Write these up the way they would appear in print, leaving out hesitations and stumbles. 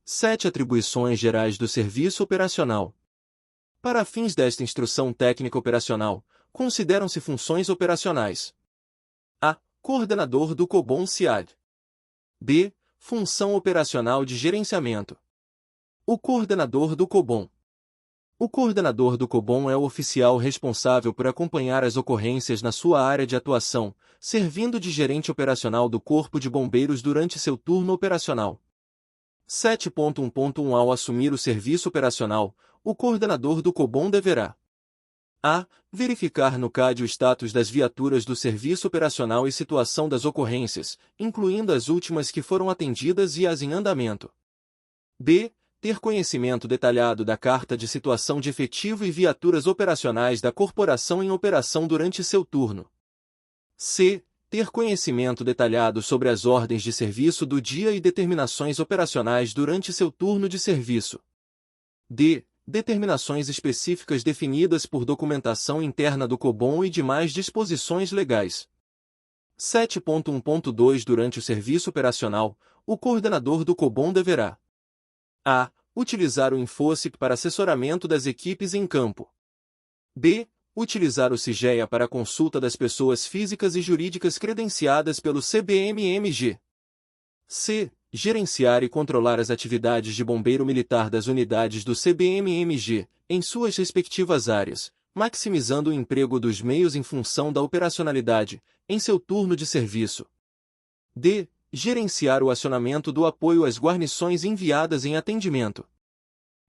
7 Atribuições gerais do serviço operacional. Para fins desta instrução técnica operacional, consideram-se funções operacionais. A. Coordenador do COBOM CIAD. B. Função operacional de gerenciamento. O coordenador do COBOM. O coordenador do COBOM é o oficial responsável por acompanhar as ocorrências na sua área de atuação, servindo de gerente operacional do Corpo de Bombeiros durante seu turno operacional. 7.1.1 Ao assumir o serviço operacional, o coordenador do COBOM deverá: a. Verificar no CAD o status das viaturas do serviço operacional e situação das ocorrências, incluindo as últimas que foram atendidas e as em andamento. B. Ter conhecimento detalhado da carta de situação de efetivo e viaturas operacionais da corporação em operação durante seu turno. C. Ter conhecimento detalhado sobre as ordens de serviço do dia e determinações operacionais durante seu turno de serviço. D. Determinações específicas definidas por documentação interna do COBOM e demais disposições legais. 7.1.2 Durante o serviço operacional, o coordenador do COBOM deverá: a. Utilizar o InfoSIP para assessoramento das equipes em campo. B. Utilizar o SIGEA para consulta das pessoas físicas e jurídicas credenciadas pelo CBMMG. C. Gerenciar e controlar as atividades de bombeiro militar das unidades do CBMMG, em suas respectivas áreas, maximizando o emprego dos meios em função da operacionalidade, em seu turno de serviço. D. Gerenciar o acionamento do apoio às guarnições enviadas em atendimento.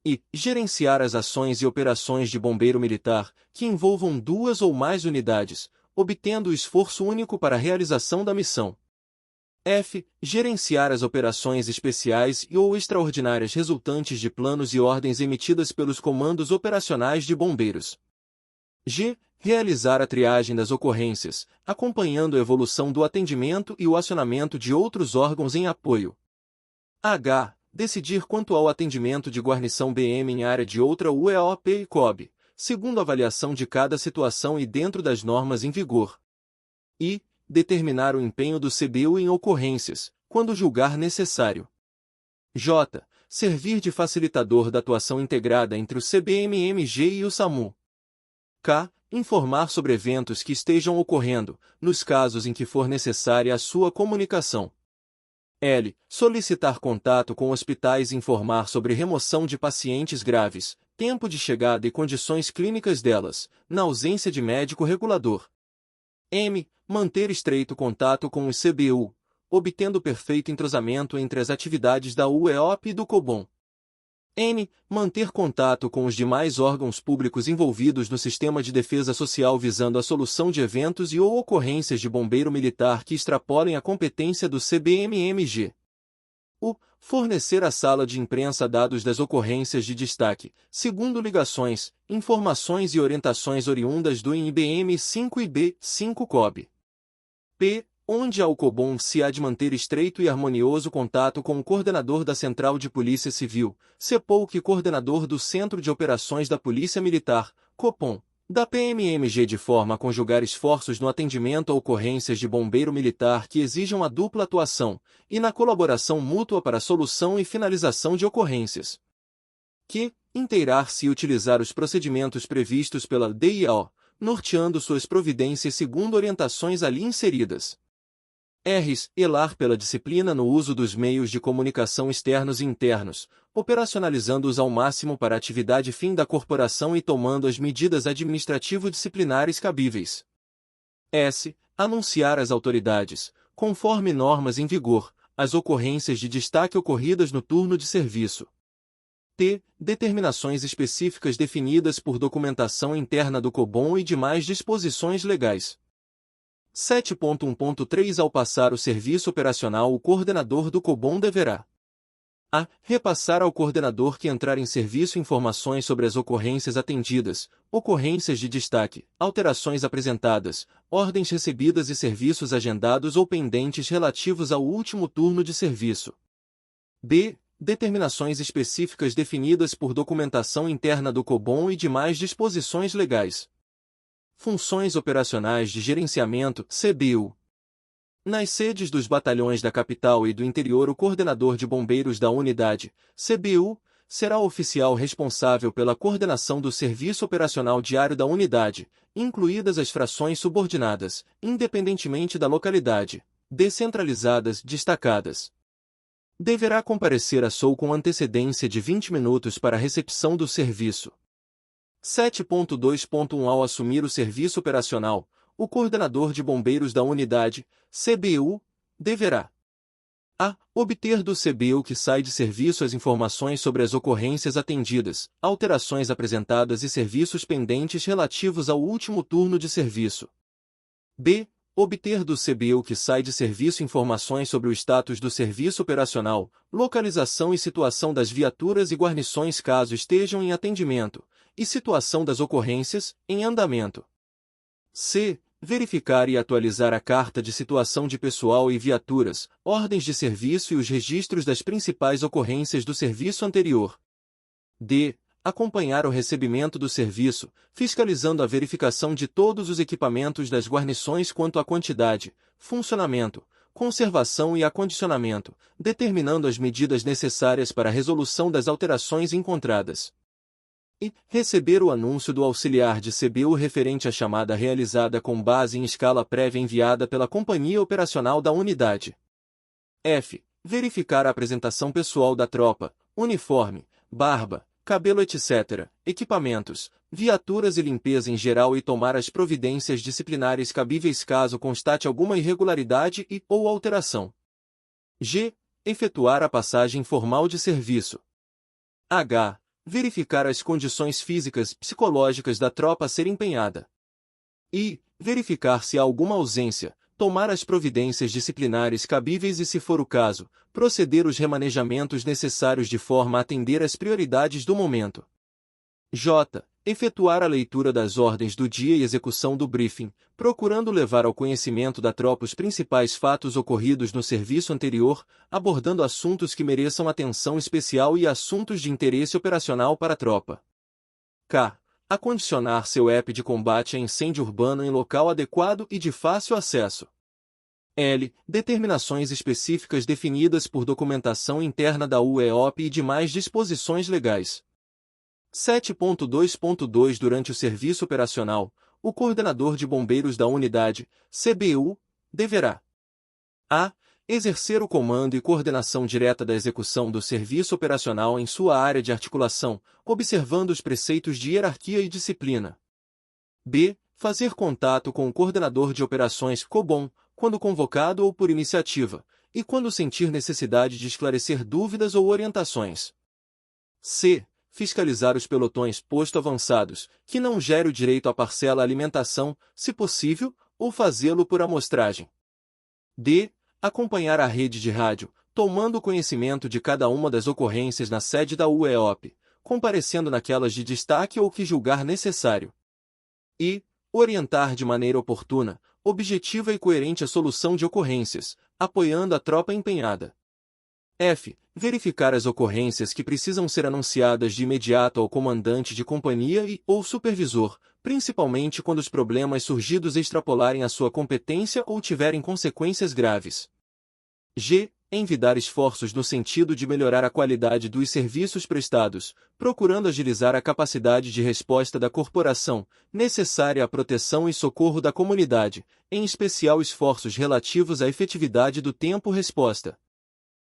E. Gerenciar as ações e operações de bombeiro militar, que envolvam duas ou mais unidades, obtendo o esforço único para a realização da missão. F. Gerenciar as operações especiais e ou extraordinárias resultantes de planos e ordens emitidas pelos comandos operacionais de bombeiros. G. Realizar a triagem das ocorrências, acompanhando a evolução do atendimento e o acionamento de outros órgãos em apoio. H. Decidir quanto ao atendimento de guarnição BM em área de outra UEOP e COB, segundo avaliação de cada situação e dentro das normas em vigor. I. Determinar o empenho do CBU em ocorrências, quando julgar necessário. J. Servir de facilitador da atuação integrada entre o CBMMG e o SAMU. K. Informar sobre eventos que estejam ocorrendo, nos casos em que for necessária a sua comunicação. L. Solicitar contato com hospitais e informar sobre remoção de pacientes graves, tempo de chegada e condições clínicas delas, na ausência de médico regulador. M. Manter estreito contato com o CBU, obtendo perfeito entrosamento entre as atividades da UEOP e do COBOM. N. Manter contato com os demais órgãos públicos envolvidos no sistema de defesa social visando a solução de eventos e ou ocorrências de bombeiro militar que extrapolem a competência do CBMMG. U. Fornecer à sala de imprensa dados das ocorrências de destaque, segundo ligações, informações e orientações oriundas do INBM 5 e B5 COB. P. Onde há o COBOM se há de manter estreito e harmonioso contato com o coordenador da Central de Polícia Civil, CEPOLC e coordenador do Centro de Operações da Polícia Militar, COPOM, da PMMG de forma a conjugar esforços no atendimento a ocorrências de bombeiro militar que exijam a dupla atuação, e na colaboração mútua para a solução e finalização de ocorrências. Q. Inteirar-se e utilizar os procedimentos previstos pela DIO, norteando suas providências segundo orientações ali inseridas. R. Zelar pela disciplina no uso dos meios de comunicação externos e internos, operacionalizando-os ao máximo para a atividade fim da corporação e tomando as medidas administrativo-disciplinares cabíveis. S. Anunciar às autoridades, conforme normas em vigor, as ocorrências de destaque ocorridas no turno de serviço. T. Determinações específicas definidas por documentação interna do COBOM e demais disposições legais. 7.1.3 Ao passar o serviço operacional, o coordenador do COBOM deverá: a. Repassar ao coordenador que entrar em serviço informações sobre as ocorrências atendidas, ocorrências de destaque, alterações apresentadas, ordens recebidas e serviços agendados ou pendentes relativos ao último turno de serviço. B. Determinações específicas definidas por documentação interna do COBOM e demais disposições legais. Funções operacionais de gerenciamento, CBU. Nas sedes dos batalhões da capital e do interior, o coordenador de bombeiros da unidade, CBU, será o oficial responsável pela coordenação do serviço operacional diário da unidade, incluídas as frações subordinadas, independentemente da localidade, descentralizadas, destacadas. Deverá comparecer a SOU com antecedência de 20 minutos para a recepção do serviço. 7.2.1 Ao assumir o serviço operacional, o coordenador de bombeiros da unidade, CBU, deverá a. Obter do CBU que sai de serviço as informações sobre as ocorrências atendidas, alterações apresentadas e serviços pendentes relativos ao último turno de serviço. B. Obter do CBU que sai de serviço informações sobre o status do serviço operacional, localização e situação das viaturas e guarnições caso estejam em atendimento, e situação das ocorrências, em andamento. C. Verificar e atualizar a carta de situação de pessoal e viaturas, ordens de serviço e os registros das principais ocorrências do serviço anterior. D. Acompanhar o recebimento do serviço, fiscalizando a verificação de todos os equipamentos das guarnições quanto à quantidade, funcionamento, conservação e acondicionamento, determinando as medidas necessárias para a resolução das alterações encontradas. E receber o anúncio do auxiliar de CBU referente à chamada realizada com base em escala prévia enviada pela companhia operacional da unidade. F. Verificar a apresentação pessoal da tropa, uniforme, barba, cabelo etc., equipamentos, viaturas e limpeza em geral e tomar as providências disciplinares cabíveis caso constate alguma irregularidade ou alteração. G. Efetuar a passagem formal de serviço. H. Verificar as condições físicas e psicológicas da tropa a ser empenhada. I. Verificar se há alguma ausência, tomar as providências disciplinares cabíveis e, se for o caso, proceder os remanejamentos necessários de forma a atender às prioridades do momento. J. Efetuar a leitura das ordens do dia e execução do briefing, procurando levar ao conhecimento da tropa os principais fatos ocorridos no serviço anterior, abordando assuntos que mereçam atenção especial e assuntos de interesse operacional para a tropa. K. Acondicionar seu app de combate a incêndio urbano em local adequado e de fácil acesso. L. Determinações específicas definidas por documentação interna da UEOP e demais disposições legais. 7.2.2 Durante o serviço operacional, o coordenador de bombeiros da unidade, CBU, deverá a. Exercer o comando e coordenação direta da execução do serviço operacional em sua área de articulação, observando os preceitos de hierarquia e disciplina. B. Fazer contato com o coordenador de operações COBOM, quando convocado ou por iniciativa, e quando sentir necessidade de esclarecer dúvidas ou orientações. C. Fiscalizar os pelotões posto avançados, que não gere o direito à parcela alimentação, se possível, ou fazê-lo por amostragem. D. Acompanhar a rede de rádio, tomando conhecimento de cada uma das ocorrências na sede da UEOP, comparecendo naquelas de destaque ou que julgar necessário. E. Orientar de maneira oportuna, objetiva e coerente a solução de ocorrências, apoiando a tropa empenhada. F. Verificar as ocorrências que precisam ser anunciadas de imediato ao comandante de companhia ou supervisor, principalmente quando os problemas surgidos extrapolarem a sua competência ou tiverem consequências graves. G. Envidar esforços no sentido de melhorar a qualidade dos serviços prestados, procurando agilizar a capacidade de resposta da corporação, necessária à proteção e socorro da comunidade, em especial esforços relativos à efetividade do tempo-resposta.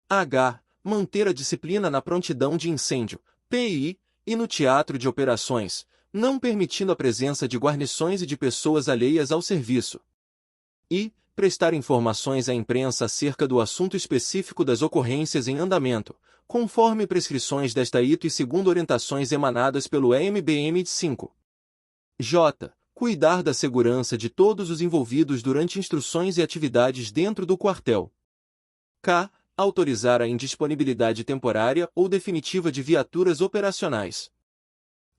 H. Manter a disciplina na prontidão de incêndio, PI, e no teatro de operações, não permitindo a presença de guarnições e de pessoas alheias ao serviço. I. Prestar informações à imprensa acerca do assunto específico das ocorrências em andamento, conforme prescrições desta ITO e segundo orientações emanadas pelo EMBM-5. J. Cuidar da segurança de todos os envolvidos durante instruções e atividades dentro do quartel. K. Autorizar a indisponibilidade temporária ou definitiva de viaturas operacionais.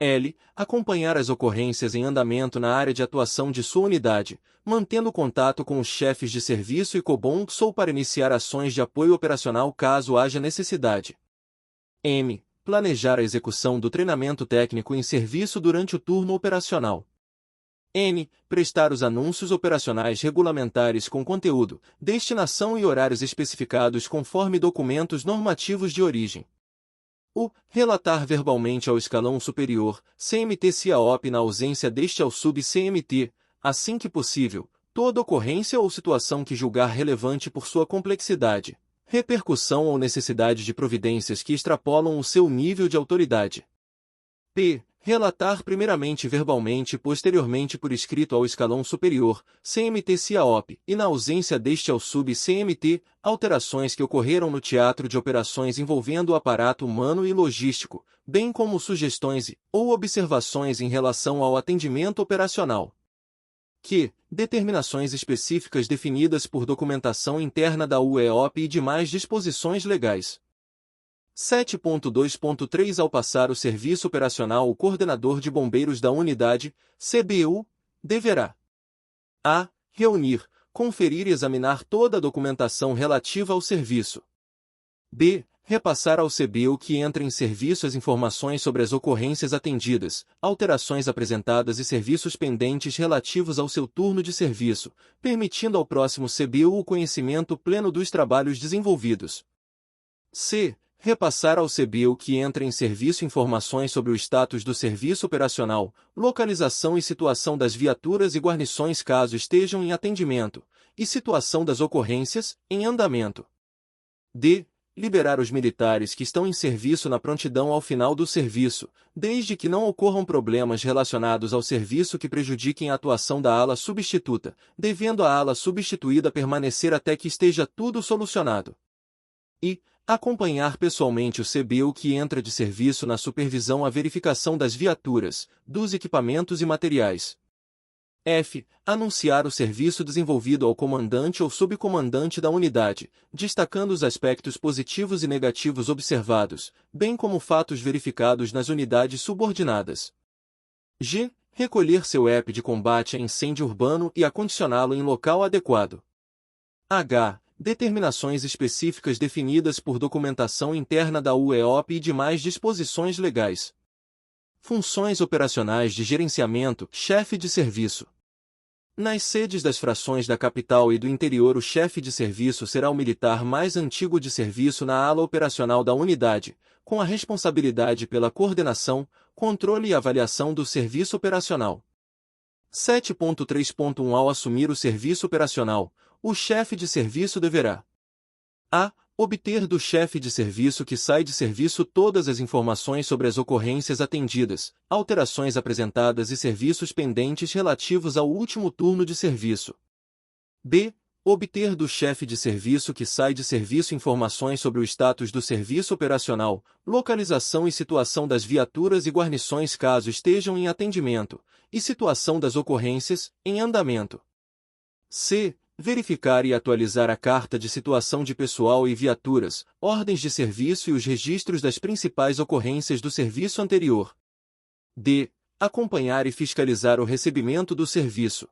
L. Acompanhar as ocorrências em andamento na área de atuação de sua unidade, mantendo contato com os chefes de serviço e COBOM/SOU para iniciar ações de apoio operacional caso haja necessidade. M. Planejar a execução do treinamento técnico em serviço durante o turno operacional. N. Prestar os anúncios operacionais regulamentares com conteúdo, destinação e horários especificados conforme documentos normativos de origem. U. Relatar verbalmente ao escalão superior, CMT-CIAOP na ausência deste ao sub-CMT, assim que possível, toda ocorrência ou situação que julgar relevante por sua complexidade, repercussão ou necessidade de providências que extrapolam o seu nível de autoridade. P. Relatar primeiramente verbalmente e posteriormente por escrito ao escalão superior, CMT-CIAOP, e na ausência deste ao sub-CMT, alterações que ocorreram no teatro de operações envolvendo o aparato humano e logístico, bem como sugestões ou observações em relação ao atendimento operacional. Q. Determinações específicas definidas por documentação interna da UEOP e demais disposições legais. 7.2.3 Ao passar o serviço operacional, o coordenador de bombeiros da unidade, CBU, deverá a. Reunir, conferir e examinar toda a documentação relativa ao serviço. B. Repassar ao CBU que entra em serviço as informações sobre as ocorrências atendidas, alterações apresentadas e serviços pendentes relativos ao seu turno de serviço, permitindo ao próximo CBU o conhecimento pleno dos trabalhos desenvolvidos. C. Repassar ao CBU que entra em serviço informações sobre o status do serviço operacional, localização e situação das viaturas e guarnições caso estejam em atendimento, e situação das ocorrências, em andamento. D. Liberar os militares que estão em serviço na prontidão ao final do serviço, desde que não ocorram problemas relacionados ao serviço que prejudiquem a atuação da ala substituta, devendo a ala substituída permanecer até que esteja tudo solucionado. E acompanhar pessoalmente o CBU que entra de serviço na supervisão à verificação das viaturas, dos equipamentos e materiais. F. Anunciar o serviço desenvolvido ao comandante ou subcomandante da unidade, destacando os aspectos positivos e negativos observados, bem como fatos verificados nas unidades subordinadas. G. Recolher seu EP de combate a incêndio urbano e acondicioná-lo em local adequado. H. Determinações específicas definidas por documentação interna da UEOP e demais disposições legais. Funções operacionais de gerenciamento, chefe de serviço. Nas sedes das frações da capital e do interior, o chefe de serviço será o militar mais antigo de serviço na ala operacional da unidade, com a responsabilidade pela coordenação, controle e avaliação do serviço operacional. 7.3.1 Ao assumir o serviço operacional, o chefe de serviço deverá a. Obter do chefe de serviço que sai de serviço todas as informações sobre as ocorrências atendidas, alterações apresentadas e serviços pendentes relativos ao último turno de serviço. B. Obter do chefe de serviço que sai de serviço informações sobre o status do serviço operacional, localização e situação das viaturas e guarnições caso estejam em atendimento, e situação das ocorrências, em andamento. C. Verificar e atualizar a carta de situação de pessoal e viaturas, ordens de serviço e os registros das principais ocorrências do serviço anterior. D. Acompanhar e fiscalizar o recebimento do serviço.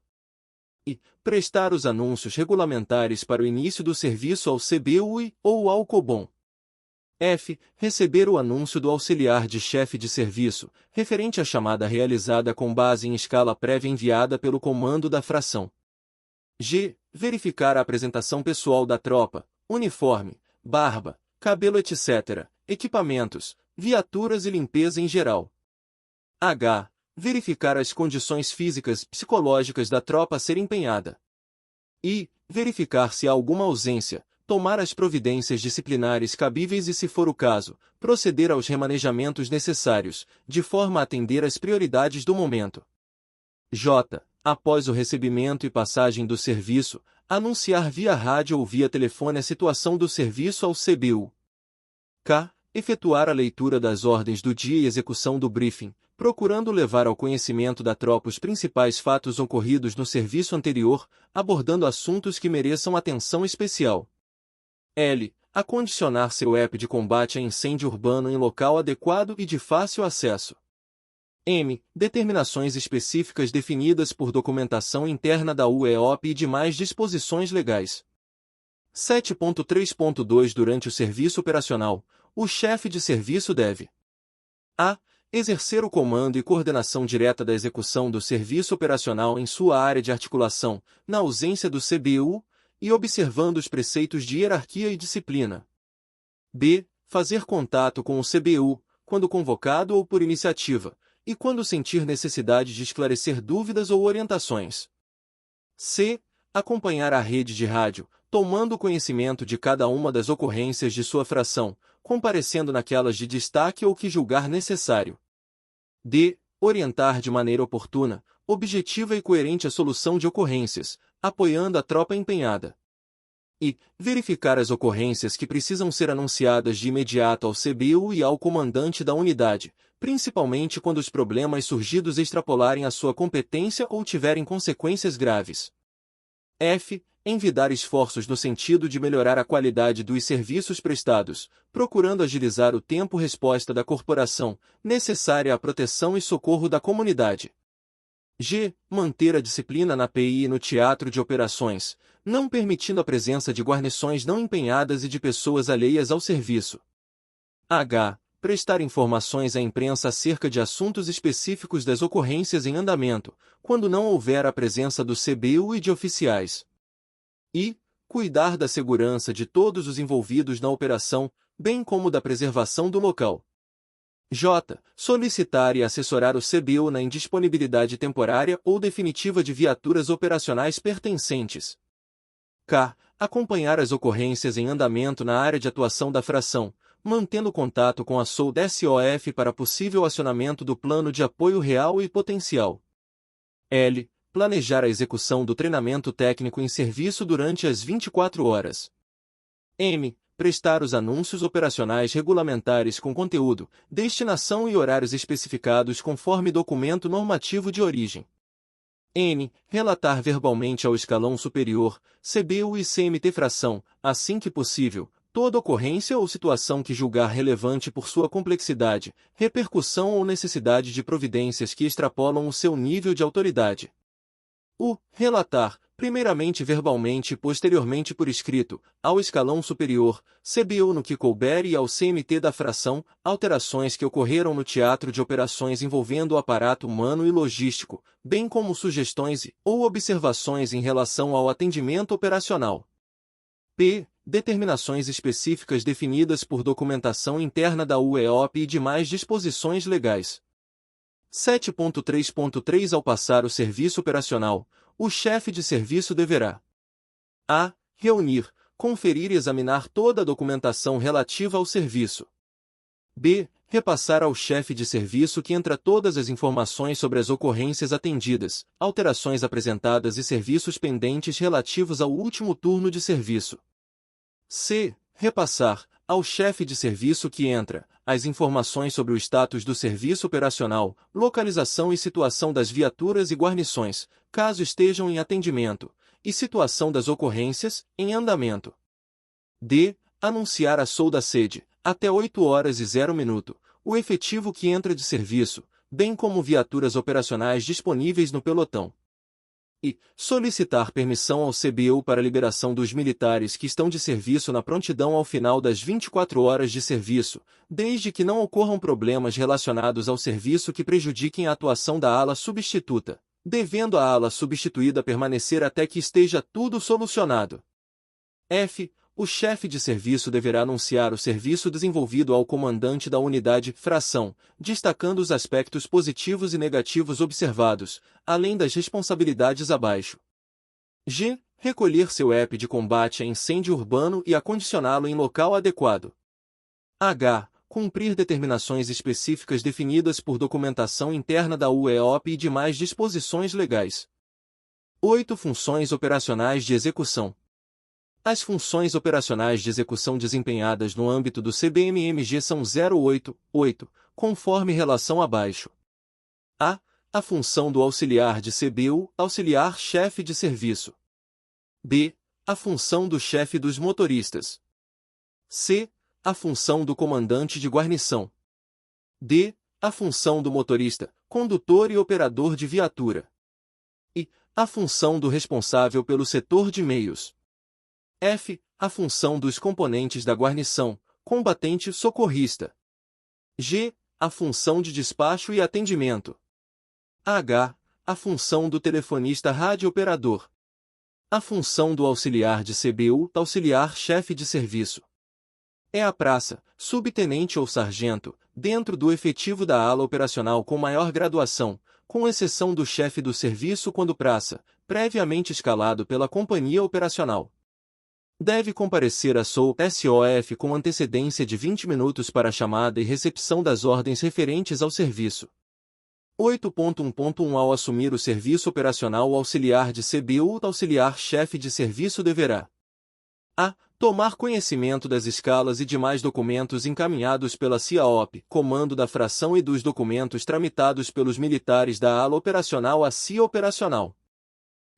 E. Prestar os anúncios regulamentares para o início do serviço ao CBUI ou ao COBOM. F. Receber o anúncio do auxiliar de chefe de serviço, referente à chamada realizada com base em escala prévia enviada pelo comando da fração. G. Verificar a apresentação pessoal da tropa, uniforme, barba, cabelo etc., equipamentos, viaturas e limpeza em geral. H. Verificar as condições físicas e psicológicas da tropa a ser empenhada. I. Verificar se há alguma ausência, tomar as providências disciplinares cabíveis e, se for o caso, proceder aos remanejamentos necessários, de forma a atender às prioridades do momento. J. Após o recebimento e passagem do serviço, anunciar via rádio ou via telefone a situação do serviço ao CBU. K. Efetuar a leitura das ordens do dia e execução do briefing, procurando levar ao conhecimento da tropa os principais fatos ocorridos no serviço anterior, abordando assuntos que mereçam atenção especial. L. Acondicionar seu EP de combate a incêndio urbano em local adequado e de fácil acesso. M. Determinações específicas definidas por documentação interna da UEOP e demais disposições legais. 7.3.2 Durante o serviço operacional, o chefe de serviço deve a. exercer o comando e coordenação direta da execução do serviço operacional em sua área de articulação, na ausência do CBU, e observando os preceitos de hierarquia e disciplina. B. Fazer contato com o CBU, quando convocado ou por iniciativa, e quando sentir necessidade de esclarecer dúvidas ou orientações. C. Acompanhar a rede de rádio, tomando conhecimento de cada uma das ocorrências de sua fração, comparecendo naquelas de destaque ou que julgar necessário. D. Orientar de maneira oportuna, objetiva e coerente a solução de ocorrências, apoiando a tropa empenhada. E verificar as ocorrências que precisam ser anunciadas de imediato ao CBU e ao comandante da unidade, principalmente quando os problemas surgidos extrapolarem a sua competência ou tiverem consequências graves. F. Envidar esforços no sentido de melhorar a qualidade dos serviços prestados, procurando agilizar o tempo-resposta da corporação, necessária à proteção e socorro da comunidade. G. Manter a disciplina na PI e no teatro de operações, não permitindo a presença de guarnições não empenhadas e de pessoas alheias ao serviço. H. Prestar informações à imprensa acerca de assuntos específicos das ocorrências em andamento, quando não houver a presença do CBU e de oficiais. I. Cuidar da segurança de todos os envolvidos na operação, bem como da preservação do local. J. Solicitar e assessorar o CBU na indisponibilidade temporária ou definitiva de viaturas operacionais pertencentes. K. Acompanhar as ocorrências em andamento na área de atuação da fração, mantendo contato com a SOLD-SOF para possível acionamento do plano de apoio real e potencial. L. Planejar a execução do treinamento técnico em serviço durante as 24 horas. M. Prestar os anúncios operacionais regulamentares com conteúdo, destinação e horários especificados conforme documento normativo de origem. N. Relatar verbalmente ao escalão superior, CBU e CMT-fração, assim que possível, toda ocorrência ou situação que julgar relevante por sua complexidade, repercussão ou necessidade de providências que extrapolam o seu nível de autoridade. U. Relatar, primeiramente verbalmente e posteriormente por escrito, ao escalão superior, CBU no que couber e ao CMT da fração, alterações que ocorreram no teatro de operações envolvendo o aparato humano e logístico, bem como sugestões ou observações em relação ao atendimento operacional. P. Determinações específicas definidas por documentação interna da UEOP e demais disposições legais. 7.3.3 Ao passar o serviço operacional, o chefe de serviço deverá a. Reunir, conferir e examinar toda a documentação relativa ao serviço. B. Repassar ao chefe de serviço que entra todas as informações sobre as ocorrências atendidas, alterações apresentadas e serviços pendentes relativos ao último turno de serviço. C. Repassar, ao chefe de serviço que entra, as informações sobre o status do serviço operacional, localização e situação das viaturas e guarnições, caso estejam em atendimento, e situação das ocorrências, em andamento. D. Anunciar a solda-sede, até 8h00, o efetivo que entra de serviço, bem como viaturas operacionais disponíveis no pelotão. E solicitar permissão ao CBU para a liberação dos militares que estão de serviço na prontidão ao final das 24 horas de serviço, desde que não ocorram problemas relacionados ao serviço que prejudiquem a atuação da ala substituta, devendo a ala substituída permanecer até que esteja tudo solucionado. F. O chefe de serviço deverá anunciar o serviço desenvolvido ao comandante da unidade, fração, destacando os aspectos positivos e negativos observados, além das responsabilidades abaixo. G. Recolher seu EP de combate a incêndio urbano e acondicioná-lo em local adequado. H. Cumprir determinações específicas definidas por documentação interna da UEOP e demais disposições legais. 8. Funções operacionais de execução. As funções operacionais de execução desempenhadas no âmbito do CBMMG são 088, conforme relação abaixo. A. A função do auxiliar de CBU, auxiliar-chefe de serviço. B. A função do chefe dos motoristas. C. A função do comandante de guarnição. D. A função do motorista, condutor e operador de viatura. E. A função do responsável pelo setor de meios. F. A função dos componentes da guarnição, combatente socorrista. G. a função de despacho e atendimento. H. A função do telefonista radiooperador. A função do auxiliar de CBU, auxiliar-chefe de serviço. É a praça, subtenente ou sargento, dentro do efetivo da ala operacional com maior graduação, com exceção do chefe do serviço quando praça, previamente escalado pela companhia operacional. Deve comparecer a SOF com antecedência de 20 minutos para a chamada e recepção das ordens referentes ao serviço. 8.1.1 Ao assumir o serviço operacional, o auxiliar de CBU, auxiliar-chefe de serviço deverá a. Tomar conhecimento das escalas e demais documentos encaminhados pela CIAOP, comando da fração e dos documentos tramitados pelos militares da ala operacional à CIA operacional.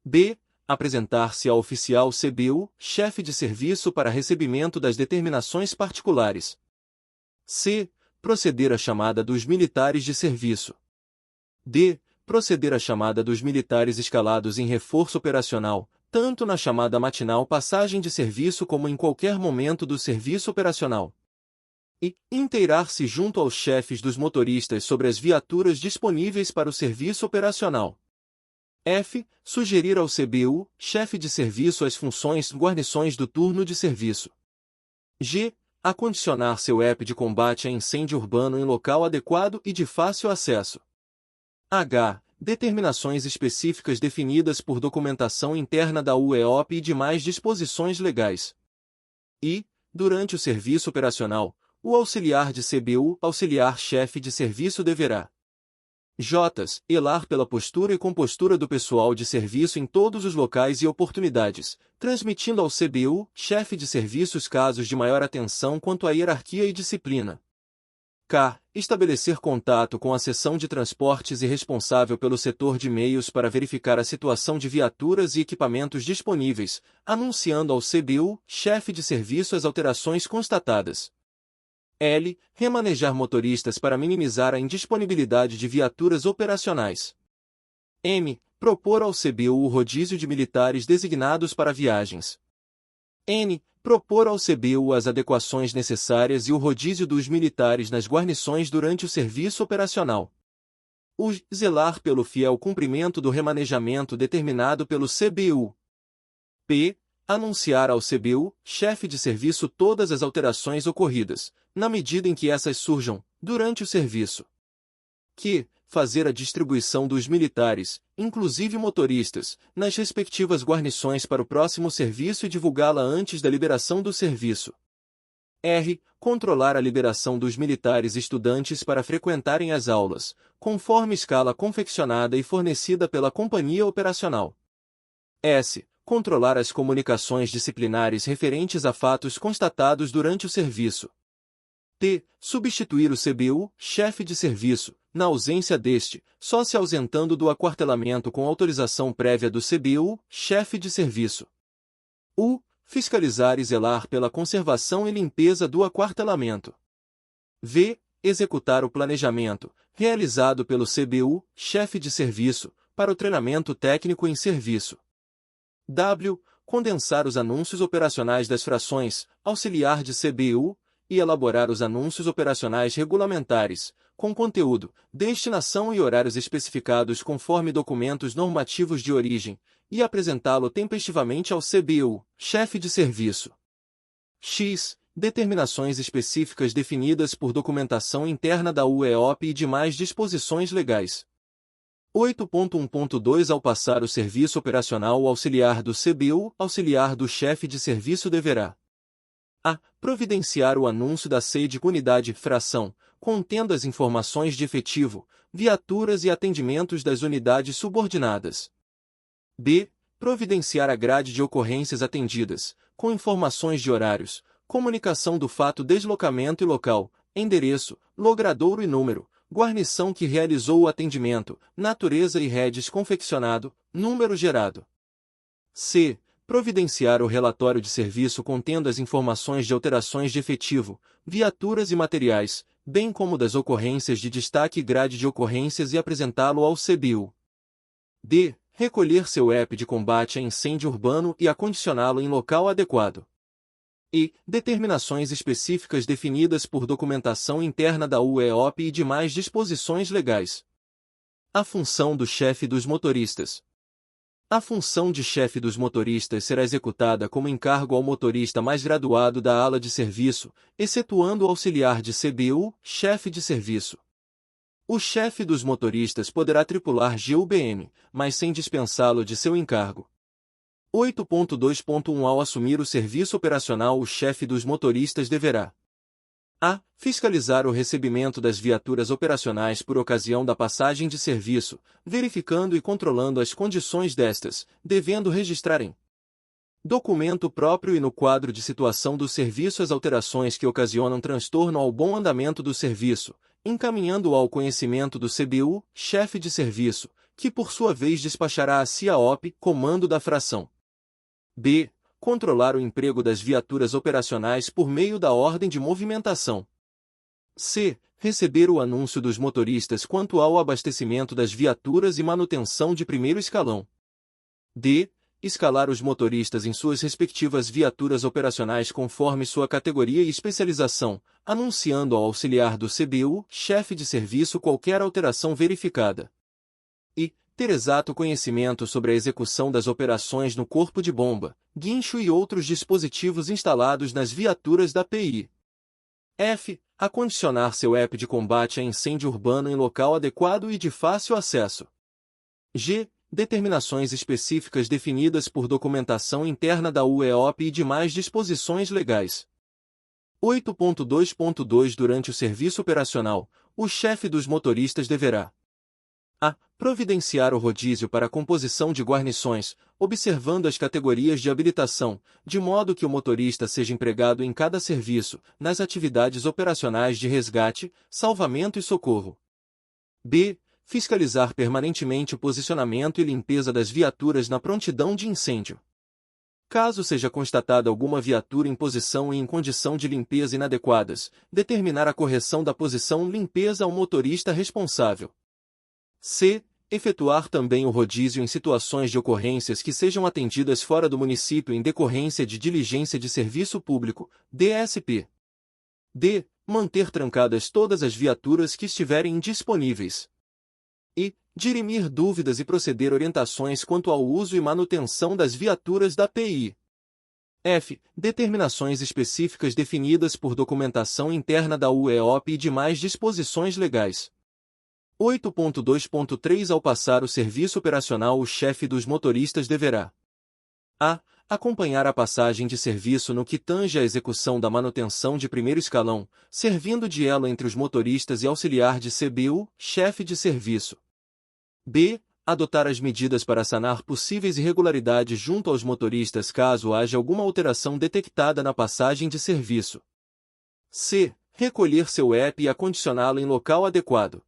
B. Apresentar-se ao oficial CBU, chefe de serviço para recebimento das determinações particulares. C. Proceder à chamada dos militares de serviço. D. Proceder à chamada dos militares escalados em reforço operacional, tanto na chamada matinal passagem de serviço como em qualquer momento do serviço operacional. E. Inteirar-se junto aos chefes dos motoristas sobre as viaturas disponíveis para o serviço operacional. F. Sugerir ao CBU, chefe de serviço, as funções guarnições do turno de serviço. G. Acondicionar seu app de combate a incêndio urbano em local adequado e de fácil acesso. H. Determinações específicas definidas por documentação interna da UEOP e demais disposições legais. I. Durante o serviço operacional, o auxiliar de CBU, auxiliar-chefe de serviço deverá J. Zelar pela postura e compostura do pessoal de serviço em todos os locais e oportunidades, transmitindo ao CBU, chefe de serviços, casos de maior atenção quanto à hierarquia e disciplina. K. Estabelecer contato com a seção de transportes e responsável pelo setor de meios para verificar a situação de viaturas e equipamentos disponíveis, anunciando ao CBU, chefe de serviço, as alterações constatadas. L. Remanejar motoristas para minimizar a indisponibilidade de viaturas operacionais. M. Propor ao CBU o rodízio de militares designados para viagens. N. Propor ao CBU as adequações necessárias e o rodízio dos militares nas guarnições durante o serviço operacional. U. Zelar pelo fiel cumprimento do remanejamento determinado pelo CBU. P. Anunciar ao CBU, chefe de serviço, todas as alterações ocorridas, na medida em que essas surjam, durante o serviço. Q. Fazer a distribuição dos militares, inclusive motoristas, nas respectivas guarnições para o próximo serviço e divulgá-la antes da liberação do serviço. R. Controlar a liberação dos militares estudantes para frequentarem as aulas, conforme escala confeccionada e fornecida pela companhia operacional. S. Controlar as comunicações disciplinares referentes a fatos constatados durante o serviço. T. Substituir o CBU, chefe de serviço, na ausência deste, só se ausentando do aquartelamento com autorização prévia do CBU, chefe de serviço. U. Fiscalizar e zelar pela conservação e limpeza do aquartelamento. V. Executar o planejamento, realizado pelo CBU, chefe de serviço, para o treinamento técnico em serviço. W. Condensar os anúncios operacionais das frações, auxiliar de CBU, e elaborar os anúncios operacionais regulamentares, com conteúdo, destinação e horários especificados conforme documentos normativos de origem, e apresentá-lo tempestivamente ao CBU, chefe de serviço. X. Determinações específicas definidas por documentação interna da UEOP e demais disposições legais. 8.1.2 Ao passar o serviço operacional, o auxiliar do CBU, auxiliar do chefe de serviço deverá a. Providenciar o anúncio da sede unidade fração, contendo as informações de efetivo, viaturas e atendimentos das unidades subordinadas. B. Providenciar a grade de ocorrências atendidas, com informações de horários, comunicação do fato, deslocamento e local, endereço, logradouro e número, guarnição que realizou o atendimento, natureza e redes confeccionado, número gerado. C. Providenciar o relatório de serviço contendo as informações de alterações de efetivo, viaturas e materiais, bem como das ocorrências de destaque e grade de ocorrências e apresentá-lo ao CBU. D. Recolher seu app de combate a incêndio urbano e acondicioná-lo em local adequado. E determinações específicas definidas por documentação interna da UEOP e demais disposições legais. A função do chefe dos motoristas. A função de chefe dos motoristas será executada como encargo ao motorista mais graduado da ala de serviço, excetuando o auxiliar de CBU, chefe de serviço. O chefe dos motoristas poderá tripular GUBM, mas sem dispensá-lo de seu encargo. 8.2.1 Ao assumir o serviço operacional, o chefe dos motoristas deverá: a. Fiscalizar o recebimento das viaturas operacionais por ocasião da passagem de serviço, verificando e controlando as condições destas, devendo registrar em documento próprio e no quadro de situação do serviço as alterações que ocasionam transtorno ao bom andamento do serviço, encaminhando-o ao conhecimento do CBU, chefe de serviço, que por sua vez despachará a CIAOP, comando da fração. B. Controlar o emprego das viaturas operacionais por meio da ordem de movimentação. C. Receber o anúncio dos motoristas quanto ao abastecimento das viaturas e manutenção de primeiro escalão. D. Escalar os motoristas em suas respectivas viaturas operacionais conforme sua categoria e especialização, anunciando ao auxiliar do CBU, chefe de serviço, qualquer alteração verificada. E ter exato conhecimento sobre a execução das operações no corpo de bomba, guincho e outros dispositivos instalados nas viaturas da PI. F. Acondicionar seu app de combate a incêndio urbano em local adequado e de fácil acesso. G. Determinações específicas definidas por documentação interna da UEOP e demais disposições legais. 8.2.2 Durante o serviço operacional, o chefe dos motoristas deverá: a. Providenciar o rodízio para a composição de guarnições, observando as categorias de habilitação, de modo que o motorista seja empregado em cada serviço, nas atividades operacionais de resgate, salvamento e socorro. B. Fiscalizar permanentemente o posicionamento e limpeza das viaturas na prontidão de incêndio. Caso seja constatada alguma viatura em posição e em condição de limpeza inadequadas, determinar a correção da posição limpeza ao motorista responsável. C. Efetuar também o rodízio em situações de ocorrências que sejam atendidas fora do município em decorrência de diligência de serviço público, DSP. D. Manter trancadas todas as viaturas que estiverem indisponíveis. E. Dirimir dúvidas e proceder orientações quanto ao uso e manutenção das viaturas da PI. F. Determinações específicas definidas por documentação interna da UEOP e demais disposições legais. 8.2.3 Ao passar o serviço operacional, o chefe dos motoristas deverá: a. Acompanhar a passagem de serviço no que tange à execução da manutenção de primeiro escalão, servindo de elo entre os motoristas e auxiliar de CBU, chefe de serviço. B. Adotar as medidas para sanar possíveis irregularidades junto aos motoristas caso haja alguma alteração detectada na passagem de serviço. C. Recolher seu app e acondicioná-lo em local adequado.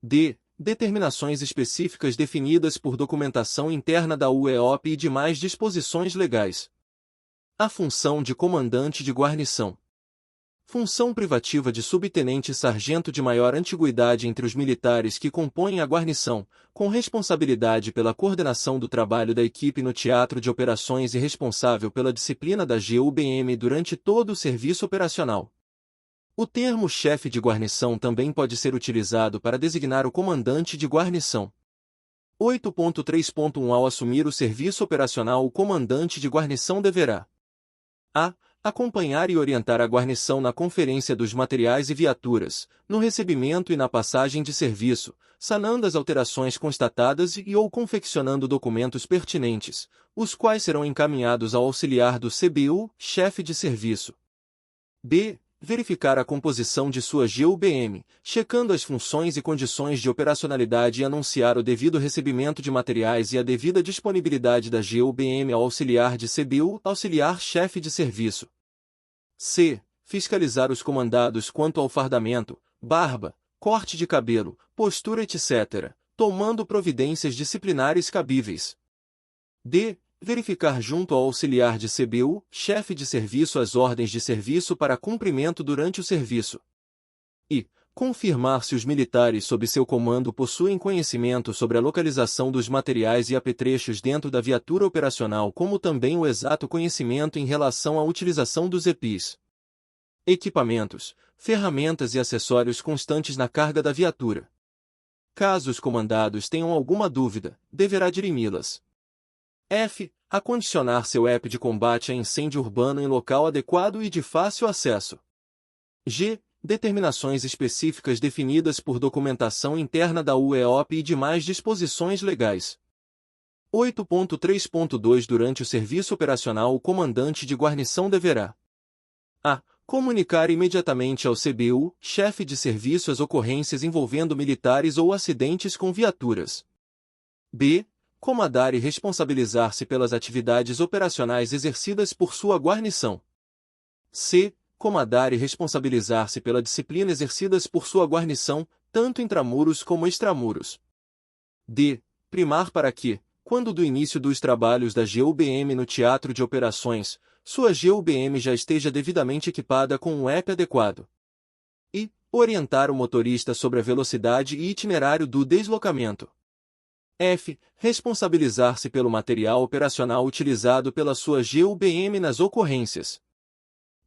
D. Determinações específicas definidas por documentação interna da UEOP e demais disposições legais. A função de comandante de guarnição. Função privativa de subtenente-sargento de maior antiguidade entre os militares que compõem a guarnição, com responsabilidade pela coordenação do trabalho da equipe no teatro de operações e responsável pela disciplina da GUBM durante todo o serviço operacional. O termo chefe de guarnição também pode ser utilizado para designar o comandante de guarnição. 8.3.1 Ao assumir o serviço operacional, o comandante de guarnição deverá: a. Acompanhar e orientar a guarnição na conferência dos materiais e viaturas, no recebimento e na passagem de serviço, sanando as alterações constatadas e/ou confeccionando documentos pertinentes, os quais serão encaminhados ao auxiliar do CBU, chefe de serviço. B. Verificar a composição de sua GUBM, checando as funções e condições de operacionalidade e anunciar o devido recebimento de materiais e a devida disponibilidade da GUBM ao auxiliar de CBU, auxiliar-chefe de serviço. C. Fiscalizar os comandados quanto ao fardamento, barba, corte de cabelo, postura etc., tomando providências disciplinares cabíveis. D. Verificar junto ao auxiliar de CBU, chefe de serviço, as ordens de serviço para cumprimento durante o serviço. E. Confirmar se os militares sob seu comando possuem conhecimento sobre a localização dos materiais e apetrechos dentro da viatura operacional, como também o exato conhecimento em relação à utilização dos EPIs. Equipamentos, ferramentas e acessórios constantes na carga da viatura. Caso os comandados tenham alguma dúvida, deverá dirimi-las. F. Acondicionar seu app de combate a incêndio urbano em local adequado e de fácil acesso. G. Determinações específicas definidas por documentação interna da UEOP e demais disposições legais. 8.3.2 Durante o serviço operacional, o comandante de guarnição deverá: a. Comunicar imediatamente ao CBU, chefe de serviço, as ocorrências envolvendo militares ou acidentes com viaturas. B. Comandar e responsabilizar-se pelas atividades operacionais exercidas por sua guarnição. C. Comandar e responsabilizar-se pela disciplina exercidas por sua guarnição, tanto intramuros como extramuros. D. Primar para que, quando do início dos trabalhos da GUBM no teatro de operações, sua GUBM já esteja devidamente equipada com um app adequado. E. Orientar o motorista sobre a velocidade e itinerário do deslocamento. F. Responsabilizar-se pelo material operacional utilizado pela sua GUBM nas ocorrências.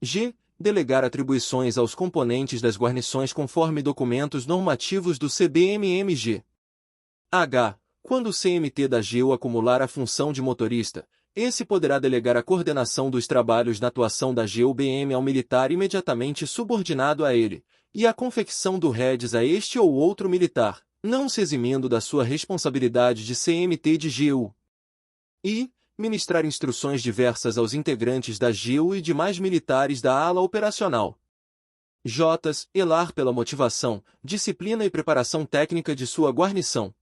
G. Delegar atribuições aos componentes das guarnições conforme documentos normativos do CBMMG. H. Quando o CMT da GU acumular a função de motorista, esse poderá delegar a coordenação dos trabalhos na atuação da GUBM ao militar imediatamente subordinado a ele, e a confecção do REDS a este ou outro militar, não se eximindo da sua responsabilidade de CMT de GU. I. Ministrar instruções diversas aos integrantes da GU e demais militares da ala operacional. J. Elar pela motivação, disciplina e preparação técnica de sua guarnição.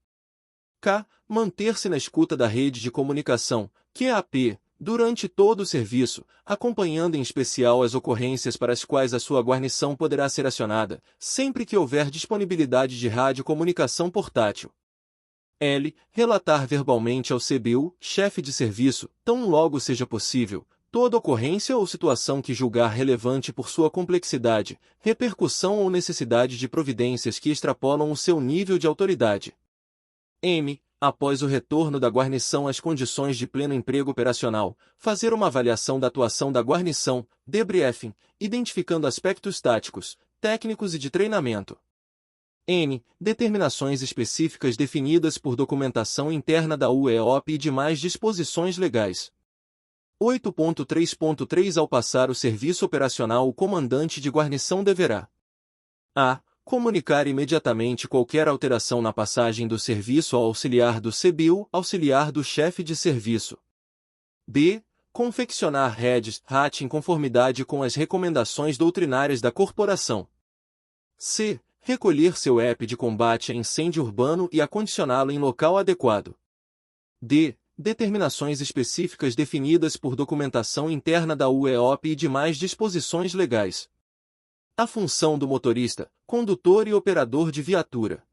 K. Manter-se na escuta da rede de comunicação, QAP, durante todo o serviço, acompanhando em especial as ocorrências para as quais a sua guarnição poderá ser acionada, sempre que houver disponibilidade de radiocomunicação portátil. L. Relatar verbalmente ao CBU, chefe de serviço, tão logo seja possível, toda ocorrência ou situação que julgar relevante por sua complexidade, repercussão ou necessidade de providências que extrapolam o seu nível de autoridade. M. Após o retorno da guarnição às condições de pleno emprego operacional, fazer uma avaliação da atuação da guarnição, debriefing, identificando aspectos táticos, técnicos e de treinamento. N. Determinações específicas definidas por documentação interna da UEOP e demais disposições legais. 8.3.3 Ao passar o serviço operacional, o comandante de guarnição deverá: a. Comunicar imediatamente qualquer alteração na passagem do serviço ao auxiliar do CBU, auxiliar do chefe de serviço. B. Confeccionar REDS/RAT em conformidade com as recomendações doutrinárias da corporação. C. Recolher seu app de combate a incêndio urbano e acondicioná-lo em local adequado. D. Determinações específicas definidas por documentação interna da UEOP e demais disposições legais. A função do motorista, condutor e operador de viatura.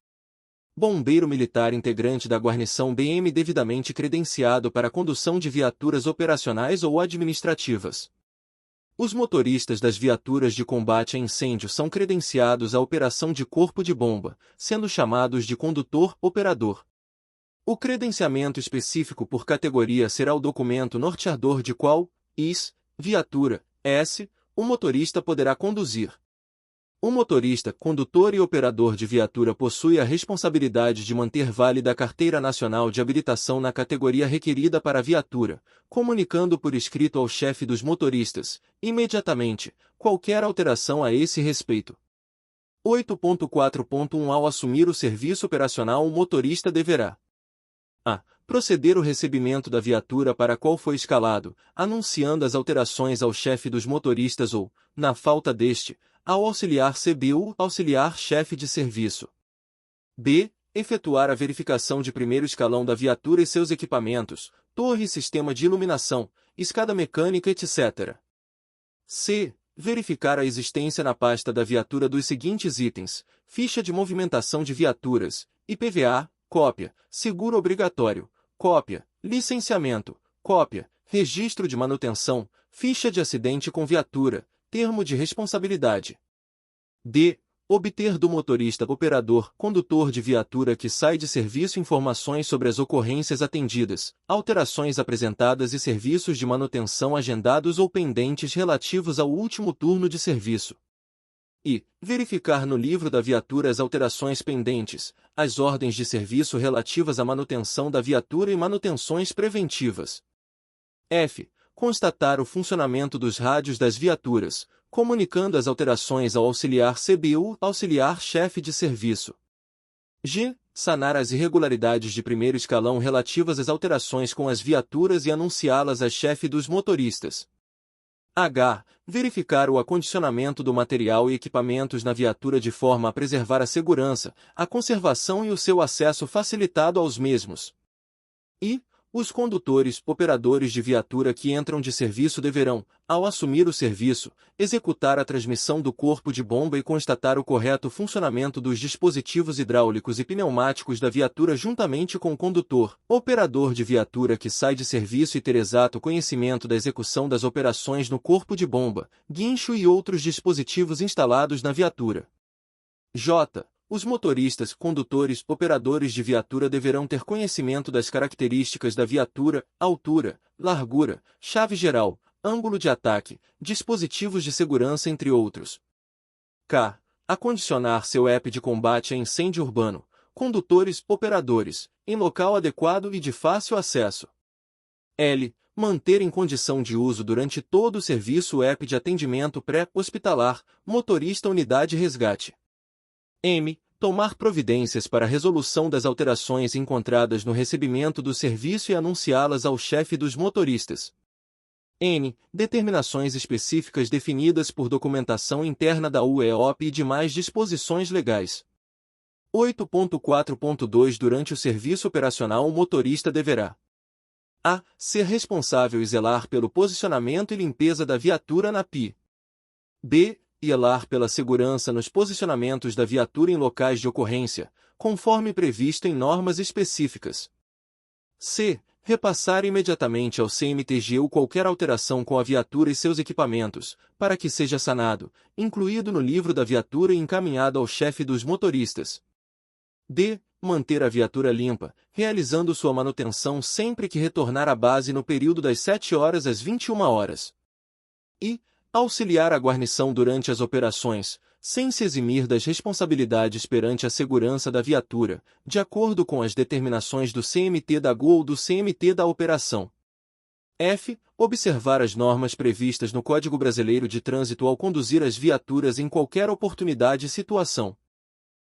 Bombeiro militar integrante da guarnição BM devidamente credenciado para a condução de viaturas operacionais ou administrativas. Os motoristas das viaturas de combate a incêndio são credenciados à operação de corpo de bomba, sendo chamados de condutor-operador. O credenciamento específico por categoria será o documento norteador de qual viatura o motorista poderá conduzir. O motorista, condutor e operador de viatura possui a responsabilidade de manter válida a Carteira Nacional de Habilitação na categoria requerida para a viatura, comunicando por escrito ao chefe dos motoristas, imediatamente, qualquer alteração a esse respeito. 8.4.1 Ao assumir o serviço operacional, o motorista deverá: a. Proceder o recebimento da viatura para a qual foi escalado, anunciando as alterações ao chefe dos motoristas ou, na falta deste, ao auxiliar CBU, auxiliar chefe de serviço. B. Efetuar a verificação de primeiro escalão da viatura e seus equipamentos, torre e sistema de iluminação, escada mecânica, etc. C. Verificar a existência na pasta da viatura dos seguintes itens: ficha de movimentação de viaturas, IPVA, cópia, seguro obrigatório, cópia, licenciamento, cópia, registro de manutenção, ficha de acidente com viatura, termo de responsabilidade. D. obter do motorista operador, condutor de viatura que sai de serviço informações sobre as ocorrências atendidas, alterações apresentadas e serviços de manutenção agendados ou pendentes relativos ao último turno de serviço. E verificar no livro da viatura as alterações pendentes, as ordens de serviço relativas à manutenção da viatura e manutenções preventivas. F. Constatar o funcionamento dos rádios das viaturas, comunicando as alterações ao auxiliar CBU, auxiliar-chefe de serviço. G. Sanar as irregularidades de primeiro escalão relativas às alterações com as viaturas e anunciá-las à chefe dos motoristas. H. Verificar o acondicionamento do material e equipamentos na viatura de forma a preservar a segurança, a conservação e o seu acesso facilitado aos mesmos. I. Os condutores, operadores de viatura que entram de serviço deverão, ao assumir o serviço, executar a transmissão do corpo de bomba e constatar o correto funcionamento dos dispositivos hidráulicos e pneumáticos da viatura juntamente com o condutor, operador de viatura que sai de serviço e ter exato conhecimento da execução das operações no corpo de bomba, guincho e outros dispositivos instalados na viatura. J. Os motoristas, condutores, operadores de viatura deverão ter conhecimento das características da viatura, altura, largura, chave geral, ângulo de ataque, dispositivos de segurança entre outros. K. Acondicionar seu app de combate a incêndio urbano, condutores, operadores, em local adequado e de fácil acesso. L. Manter em condição de uso durante todo o serviço o app de atendimento pré-hospitalar, motorista unidade resgate. M. Tomar providências para a resolução das alterações encontradas no recebimento do serviço e anunciá-las ao chefe dos motoristas. N. Determinações específicas definidas por documentação interna da UEOP e demais disposições legais. 8.4.2 Durante o serviço operacional o motorista deverá a. Ser responsável e zelar pelo posicionamento e limpeza da viatura na PI. B. Zelar pela segurança nos posicionamentos da viatura em locais de ocorrência, conforme previsto em normas específicas. C. Repassar imediatamente ao CMTGU qualquer alteração com a viatura e seus equipamentos, para que seja sanado, incluído no livro da viatura e encaminhado ao chefe dos motoristas. D. Manter a viatura limpa, realizando sua manutenção sempre que retornar à base no período das 7 horas às 21 horas. E. Auxiliar a guarnição durante as operações, sem se eximir das responsabilidades perante a segurança da viatura, de acordo com as determinações do CMT da GU ou do CMT da operação. F. Observar as normas previstas no Código Brasileiro de Trânsito ao conduzir as viaturas em qualquer oportunidade e situação.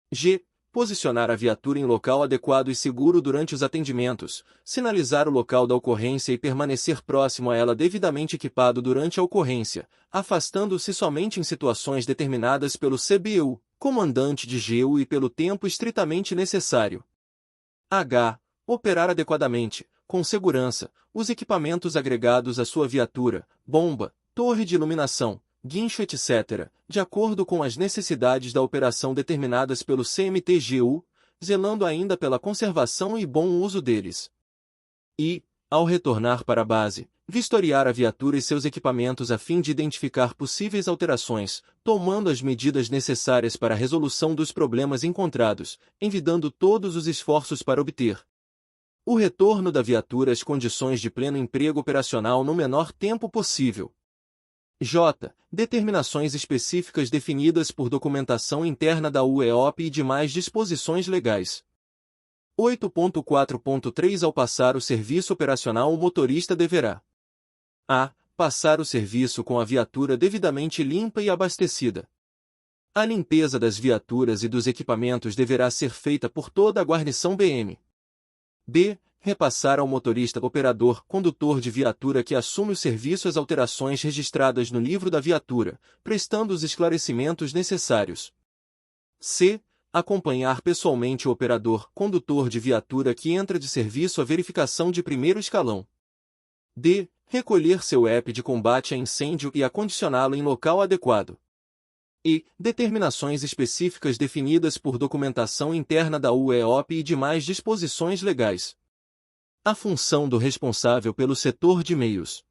G. Posicionar a viatura em local adequado e seguro durante os atendimentos, sinalizar o local da ocorrência e permanecer próximo a ela devidamente equipado durante a ocorrência, afastando-se somente em situações determinadas pelo CBU, comandante de GU e pelo tempo estritamente necessário. H. Operar adequadamente, com segurança, os equipamentos agregados à sua viatura, bomba, torre de iluminação, guincho etc., de acordo com as necessidades da operação determinadas pelo CMTGU, zelando ainda pela conservação e bom uso deles. E, ao retornar para a base, vistoriar a viatura e seus equipamentos a fim de identificar possíveis alterações, tomando as medidas necessárias para a resolução dos problemas encontrados, envidando todos os esforços para obter o retorno da viatura às condições de pleno emprego operacional no menor tempo possível. J. Determinações específicas definidas por documentação interna da UEOP e demais disposições legais. 8.4.3 Ao passar o serviço operacional o motorista deverá a. Passar o serviço com a viatura devidamente limpa e abastecida. A limpeza das viaturas e dos equipamentos deverá ser feita por toda a guarnição BM. B. Repassar ao motorista operador, condutor de viatura que assume o serviço as alterações registradas no livro da viatura, prestando os esclarecimentos necessários. C. Acompanhar pessoalmente o operador, condutor de viatura que entra de serviço à verificação de primeiro escalão. D. Recolher seu app de combate a incêndio e acondicioná-lo em local adequado. E. Determinações específicas definidas por documentação interna da UEOP e demais disposições legais. A função do responsável pelo setor de meios.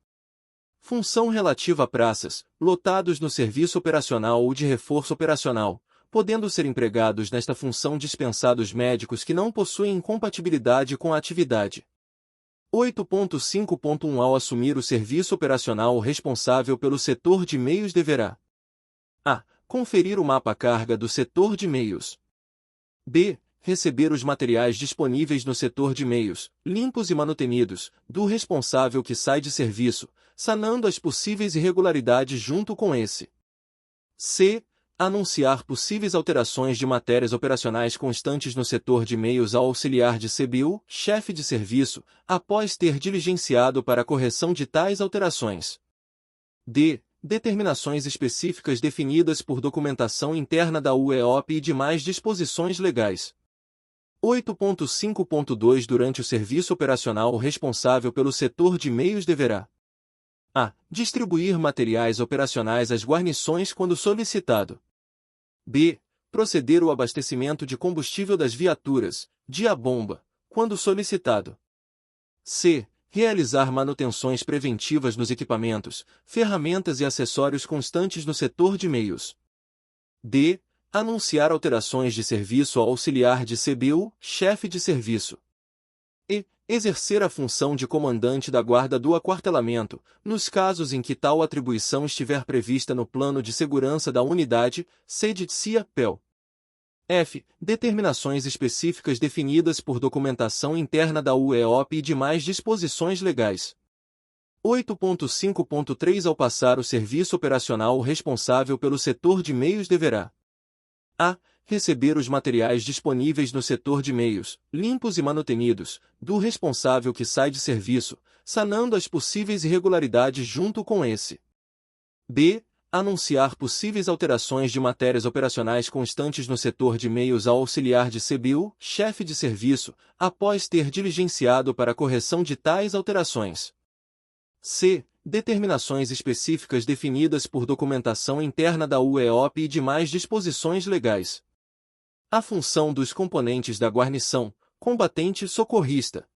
Função relativa a praças, lotados no serviço operacional ou de reforço operacional, podendo ser empregados nesta função dispensados médicos que não possuem incompatibilidade com a atividade. 8.5.1 Ao assumir o serviço operacional, o responsável pelo setor de meios deverá: a. Conferir o mapa-carga do setor de meios. b. Receber os materiais disponíveis no setor de meios, limpos e manutenidos, do responsável que sai de serviço, sanando as possíveis irregularidades junto com esse. c. Anunciar possíveis alterações de matérias operacionais constantes no setor de meios ao auxiliar de CBU, chefe de serviço, após ter diligenciado para a correção de tais alterações. d. Determinações específicas definidas por documentação interna da UEOP e demais disposições legais. 8.5.2 Durante o serviço operacional, o responsável pelo setor de meios deverá: a. Distribuir materiais operacionais às guarnições quando solicitado. b. Proceder ao abastecimento de combustível das viaturas, de bomba, quando solicitado. c. Realizar manutenções preventivas nos equipamentos, ferramentas e acessórios constantes no setor de meios. d. Anunciar alterações de serviço ao auxiliar de CBU, chefe de serviço. e. Exercer a função de comandante da guarda do aquartelamento, nos casos em que tal atribuição estiver prevista no plano de segurança da unidade, sede CIA-PEL. f. Determinações específicas definidas por documentação interna da UEOP e demais disposições legais. 8.5.3 Ao passar o serviço operacional, o responsável pelo setor de meios deverá: a. Receber os materiais disponíveis no setor de meios, limpos e manutenidos, do responsável que sai de serviço, sanando as possíveis irregularidades junto com esse. b. Anunciar possíveis alterações de matérias operacionais constantes no setor de meios ao auxiliar de CBU, chefe de serviço, após ter diligenciado para a correção de tais alterações. c. Determinações específicas definidas por documentação interna da UEOP e demais disposições legais. A função dos componentes da guarnição: combatente socorrista.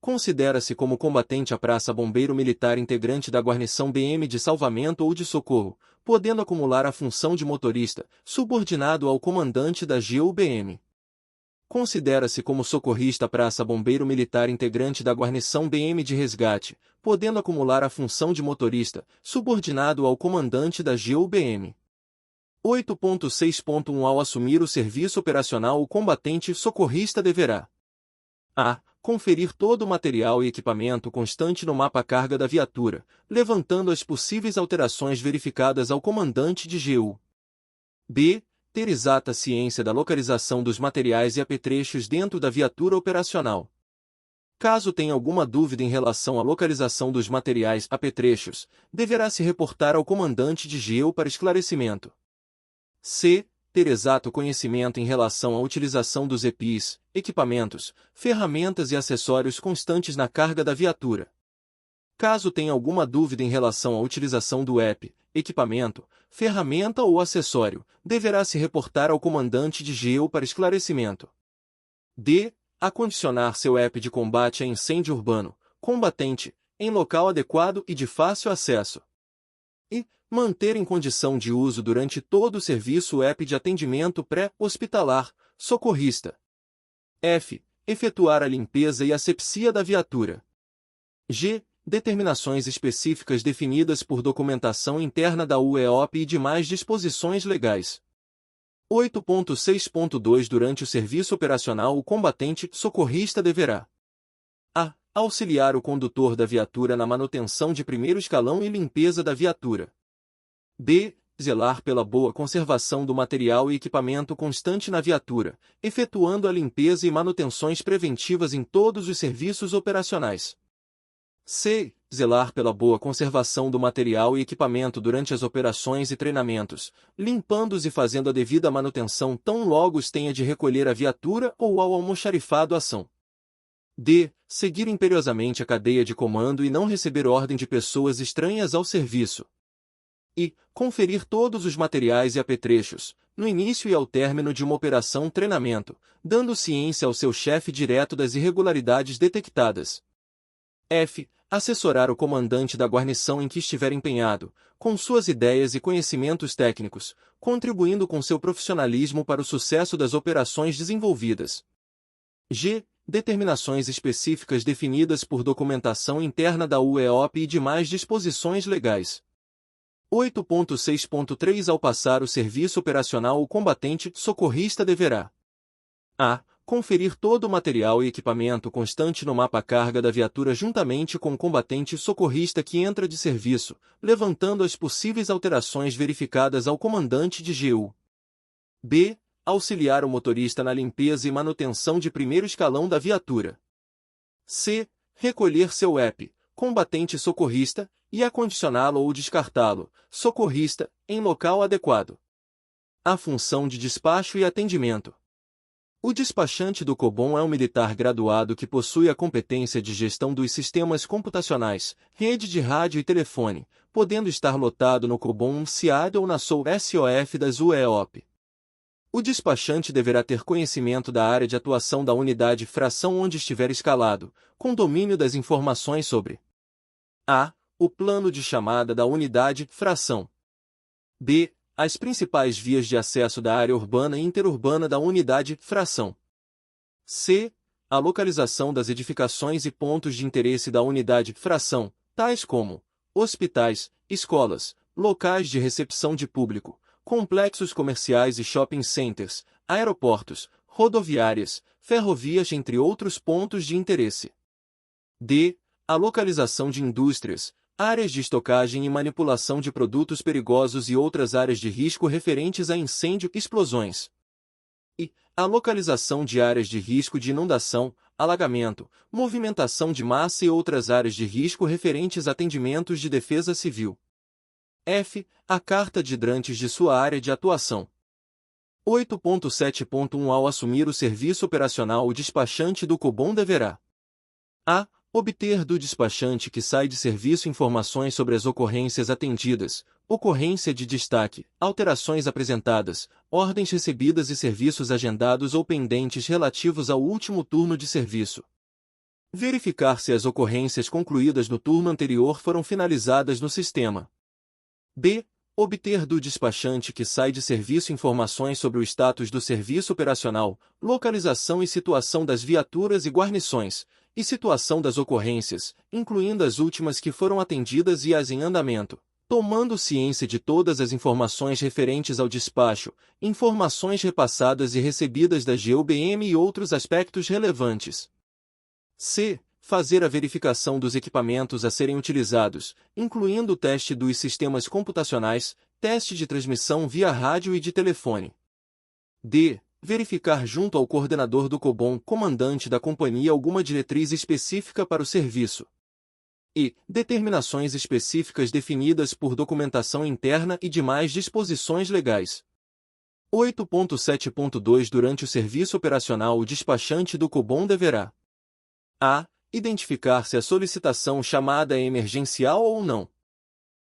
Considera-se como combatente a praça bombeiro militar integrante da guarnição BM de salvamento ou de socorro, podendo acumular a função de motorista, subordinado ao comandante da GUBM. Considera-se como socorrista a praça bombeiro militar integrante da guarnição BM de resgate, podendo acumular a função de motorista, subordinado ao comandante da GUBM. 8.6.1 Ao assumir o serviço operacional, o combatente socorrista deverá: a. Conferir todo o material e equipamento constante no mapa-carga da viatura, levantando as possíveis alterações verificadas ao comandante de GU. b. Ter exata ciência da localização dos materiais e apetrechos dentro da viatura operacional. Caso tenha alguma dúvida em relação à localização dos materiais apetrechos, deverá se reportar ao comandante de GU para esclarecimento. c. Ter exato conhecimento em relação à utilização dos EPIs, equipamentos, ferramentas e acessórios constantes na carga da viatura. Caso tenha alguma dúvida em relação à utilização do EP, equipamento, ferramenta ou acessório, deverá se reportar ao comandante de GU para esclarecimento. d. Acondicionar seu EP de combate a incêndio urbano, combatente, em local adequado e de fácil acesso. E manter em condição de uso durante todo o serviço o EP de atendimento pré-hospitalar, socorrista. f. Efetuar a limpeza e asepsia da viatura. g. Determinações específicas definidas por documentação interna da UEOP e demais disposições legais. 8.6.2 Durante o serviço operacional, o combatente socorrista deverá: a. Auxiliar o condutor da viatura na manutenção de primeiro escalão e limpeza da viatura. b. Zelar pela boa conservação do material e equipamento constante na viatura, efetuando a limpeza e manutenções preventivas em todos os serviços operacionais. c. Zelar pela boa conservação do material e equipamento durante as operações e treinamentos, limpando-os e fazendo a devida manutenção tão logo os tenha de recolher a viatura ou ao almoxarifado a ação. d. Seguir imperiosamente a cadeia de comando e não receber ordem de pessoas estranhas ao serviço. E conferir todos os materiais e apetrechos, no início e ao término de uma operação treinamento, dando ciência ao seu chefe direto das irregularidades detectadas. f. assessorar o comandante da guarnição em que estiver empenhado, com suas ideias e conhecimentos técnicos, contribuindo com seu profissionalismo para o sucesso das operações desenvolvidas. G. Determinações específicas definidas por documentação interna da UEOP e demais disposições legais. 8.6.3 Ao passar o serviço operacional, o combatente socorrista deverá: a. Conferir todo o material e equipamento constante no mapa-carga da viatura juntamente com o combatente socorrista que entra de serviço, levantando as possíveis alterações verificadas ao comandante de GU. B. Auxiliar o motorista na limpeza e manutenção de primeiro escalão da viatura. C. Recolher seu EP, combatente socorrista, e acondicioná-lo ou descartá-lo, socorrista, em local adequado. A função de despacho e atendimento. O despachante do COBOM é um militar graduado que possui a competência de gestão dos sistemas computacionais, rede de rádio e telefone, podendo estar lotado no COBOM CIAD ou na SOF das UEOP. O despachante deverá ter conhecimento da área de atuação da unidade fração onde estiver escalado, com domínio das informações sobre a. O plano de chamada da unidade fração. B. As principais vias de acesso da área urbana e interurbana da unidade fração. C. A localização das edificações e pontos de interesse da unidade fração, tais como hospitais, escolas, locais de recepção de público, complexos comerciais e shopping centers, aeroportos, rodoviárias, ferrovias, entre outros pontos de interesse. D. A localização de indústrias, áreas de estocagem e manipulação de produtos perigosos e outras áreas de risco referentes a incêndio e explosões. E a localização de áreas de risco de inundação, alagamento, movimentação de massa e outras áreas de risco referentes a atendimentos de defesa civil. F. A carta de hidrantes de sua área de atuação. 8.7.1 Ao assumir o serviço operacional, o despachante do COBOM deverá: a. Obter do despachante que sai de serviço informações sobre as ocorrências atendidas, ocorrência de destaque, alterações apresentadas, ordens recebidas e serviços agendados ou pendentes relativos ao último turno de serviço. Verificar se as ocorrências concluídas no turno anterior foram finalizadas no sistema. B. Obter do despachante que sai de serviço informações sobre o status do serviço operacional, localização e situação das viaturas e guarnições, e situação das ocorrências, incluindo as últimas que foram atendidas e as em andamento, tomando ciência de todas as informações referentes ao despacho, informações repassadas e recebidas da GUBM e outros aspectos relevantes. C. Fazer a verificação dos equipamentos a serem utilizados, incluindo o teste dos sistemas computacionais, teste de transmissão via rádio e de telefone. D. Verificar junto ao coordenador do COBOM, comandante da companhia, alguma diretriz específica para o serviço. E determinações específicas definidas por documentação interna e demais disposições legais. 8.7.2 Durante o serviço operacional, o despachante do COBOM deverá: a. Identificar se a solicitação chamada é emergencial ou não.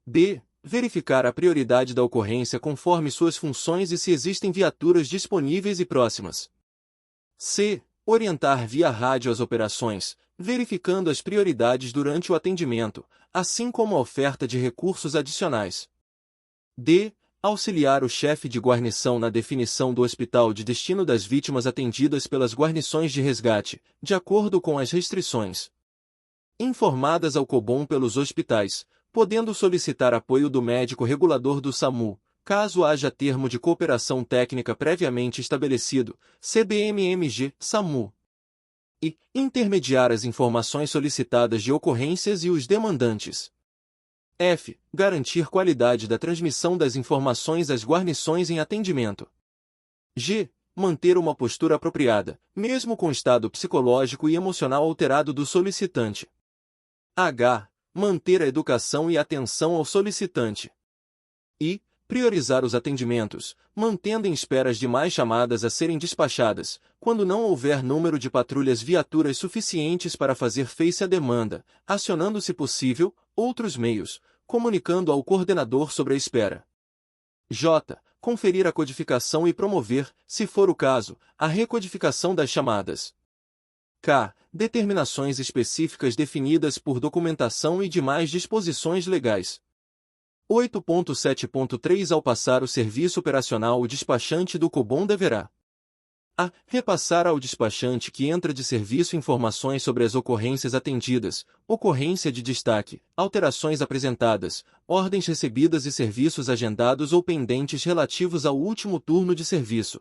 B. Verificar a prioridade da ocorrência conforme suas funções e se existem viaturas disponíveis e próximas. C. Orientar via rádio as operações, verificando as prioridades durante o atendimento, assim como a oferta de recursos adicionais. D. Auxiliar o chefe de guarnição na definição do hospital de destino das vítimas atendidas pelas guarnições de resgate, de acordo com as restrições informadas ao COBOM pelos hospitais, podendo solicitar apoio do médico regulador do SAMU, caso haja termo de cooperação técnica previamente estabelecido, CBMMG-SAMU. E intermediar as informações solicitadas de ocorrências e os demandantes. F. Garantir qualidade da transmissão das informações às guarnições em atendimento. G. Manter uma postura apropriada, mesmo com o estado psicológico e emocional alterado do solicitante. H. Manter a educação e atenção ao solicitante. I. Priorizar os atendimentos, mantendo em espera as demais chamadas a serem despachadas, quando não houver número de patrulhas viaturas suficientes para fazer face à demanda, acionando, se possível, outros meios, comunicando ao coordenador sobre a espera. J. Conferir a codificação e promover, se for o caso, a recodificação das chamadas. K. Determinações específicas definidas por documentação e demais disposições legais. 8.7.3 Ao passar o serviço operacional, o despachante do COBOM deverá: a. Repassar ao despachante que entra de serviço informações sobre as ocorrências atendidas, ocorrência de destaque, alterações apresentadas, ordens recebidas e serviços agendados ou pendentes relativos ao último turno de serviço.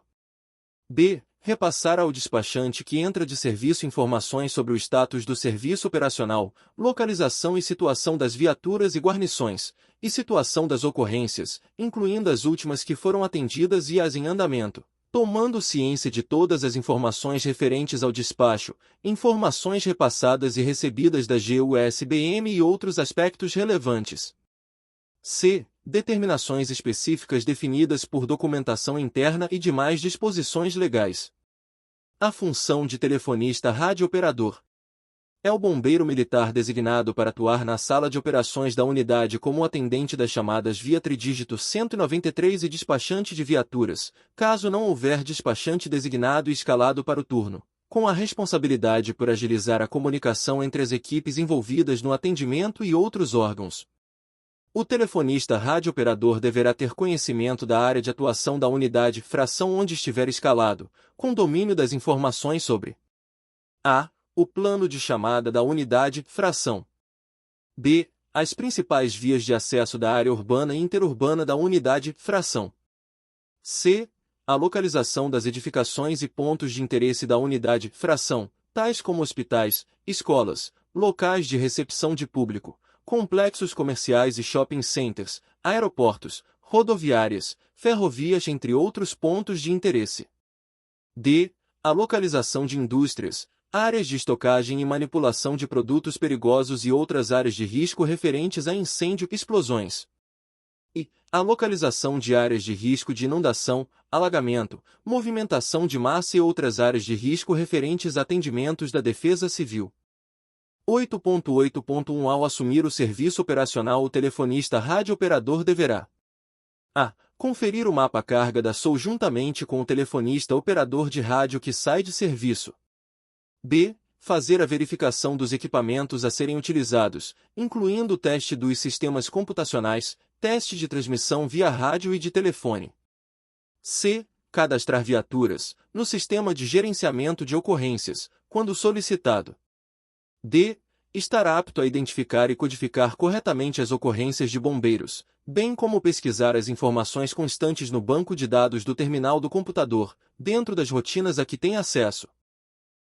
B. Repassar ao despachante que entra de serviço informações sobre o status do serviço operacional, localização e situação das viaturas e guarnições, e situação das ocorrências, incluindo as últimas que foram atendidas e as em andamento, tomando ciência de todas as informações referentes ao despacho, informações repassadas e recebidas da GUSBM e outros aspectos relevantes. C. Determinações específicas definidas por documentação interna e demais disposições legais. A função de telefonista radiooperador: é o bombeiro militar designado para atuar na sala de operações da unidade como atendente das chamadas via tridígito 193 e despachante de viaturas, caso não houver despachante designado e escalado para o turno, com a responsabilidade por agilizar a comunicação entre as equipes envolvidas no atendimento e outros órgãos. O telefonista radiooperador deverá ter conhecimento da área de atuação da unidade, fração onde estiver escalado, com domínio das informações sobre a. O plano de chamada da unidade, fração. B. As principais vias de acesso da área urbana e interurbana da unidade, fração. C. A localização das edificações e pontos de interesse da unidade, fração, tais como hospitais, escolas, locais de recepção de público, complexos comerciais e shopping centers, aeroportos, rodoviárias, ferrovias, entre outros pontos de interesse. D. A localização de indústrias, áreas de estocagem e manipulação de produtos perigosos e outras áreas de risco referentes a incêndio e explosões. E a localização de áreas de risco de inundação, alagamento, movimentação de massa e outras áreas de risco referentes a atendimentos da Defesa Civil. 8.8.1 Ao assumir o serviço operacional, o telefonista radiooperador deverá: a. Conferir o mapa-carga da SOU juntamente com o telefonista operador de rádio que sai de serviço. B. Fazer a verificação dos equipamentos a serem utilizados, incluindo o teste dos sistemas computacionais, teste de transmissão via rádio e de telefone. C. Cadastrar viaturas, no sistema de gerenciamento de ocorrências, quando solicitado. D. Estar apto a identificar e codificar corretamente as ocorrências de bombeiros, bem como pesquisar as informações constantes no banco de dados do terminal do computador, dentro das rotinas a que tem acesso.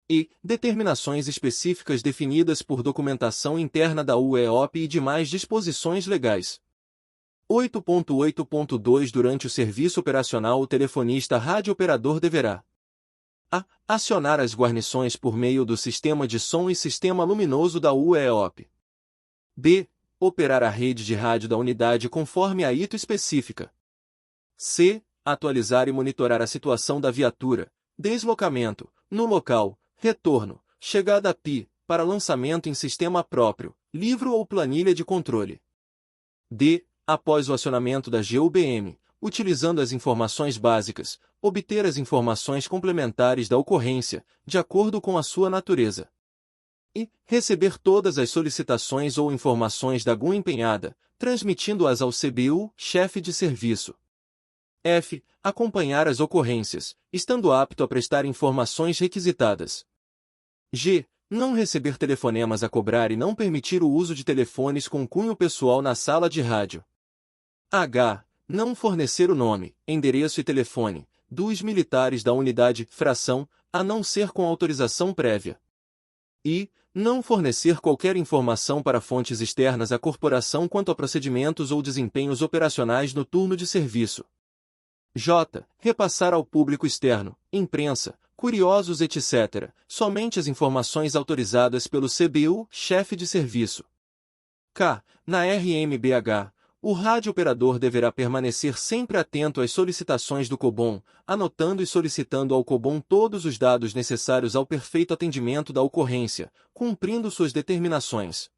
E determinações específicas definidas por documentação interna da UEOP e demais disposições legais. 8.8.2 Durante o serviço operacional, o telefonista radiooperador deverá: a. Acionar as guarnições por meio do sistema de som e sistema luminoso da UEOP. B. Operar a rede de rádio da unidade conforme a ITO específica. C. Atualizar e monitorar a situação da viatura, deslocamento, no local, retorno, chegada a PI, para lançamento em sistema próprio, livro ou planilha de controle. D. Após o acionamento da GUBM, utilizando as informações básicas, obter as informações complementares da ocorrência, de acordo com a sua natureza. E receber todas as solicitações ou informações da GUM empenhada, transmitindo-as ao CBU, chefe de serviço. F. Acompanhar as ocorrências, estando apto a prestar informações requisitadas. G. Não receber telefonemas a cobrar e não permitir o uso de telefones com cunho pessoal na sala de rádio. H. Não fornecer o nome, endereço e telefone dos militares da unidade, fração, a não ser com autorização prévia. I. Não fornecer qualquer informação para fontes externas à corporação quanto a procedimentos ou desempenhos operacionais no turno de serviço. J. Repassar ao público externo, imprensa, curiosos, etc., somente as informações autorizadas pelo CBU, chefe de serviço. K. Na RMBH, o radiooperador deverá permanecer sempre atento às solicitações do COBOM, anotando e solicitando ao COBOM todos os dados necessários ao perfeito atendimento da ocorrência, cumprindo suas determinações.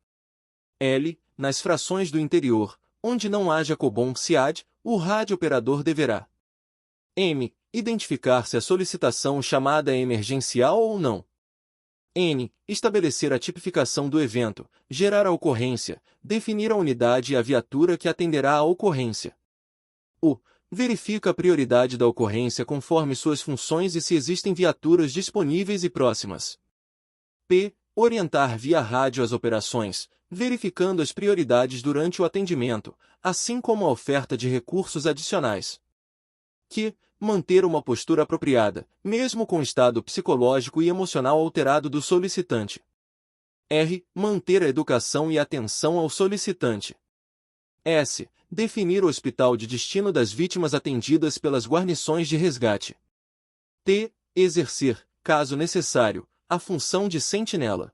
L. Nas frações do interior, onde não haja COBOM-SIAD, o radiooperador deverá: M. Identificar se a solicitação chamada é emergencial ou não. N. Estabelecer a tipificação do evento, gerar a ocorrência, definir a unidade e a viatura que atenderá à ocorrência. U. Verifica a prioridade da ocorrência conforme suas funções e se existem viaturas disponíveis e próximas. P. Orientar via rádio as operações, verificando as prioridades durante o atendimento, assim como a oferta de recursos adicionais. Q. Manter uma postura apropriada, mesmo com o estado psicológico e emocional alterado do solicitante. R. Manter a educação e atenção ao solicitante. S. Definir o hospital de destino das vítimas atendidas pelas guarnições de resgate. T. Exercer, caso necessário, a função de sentinela.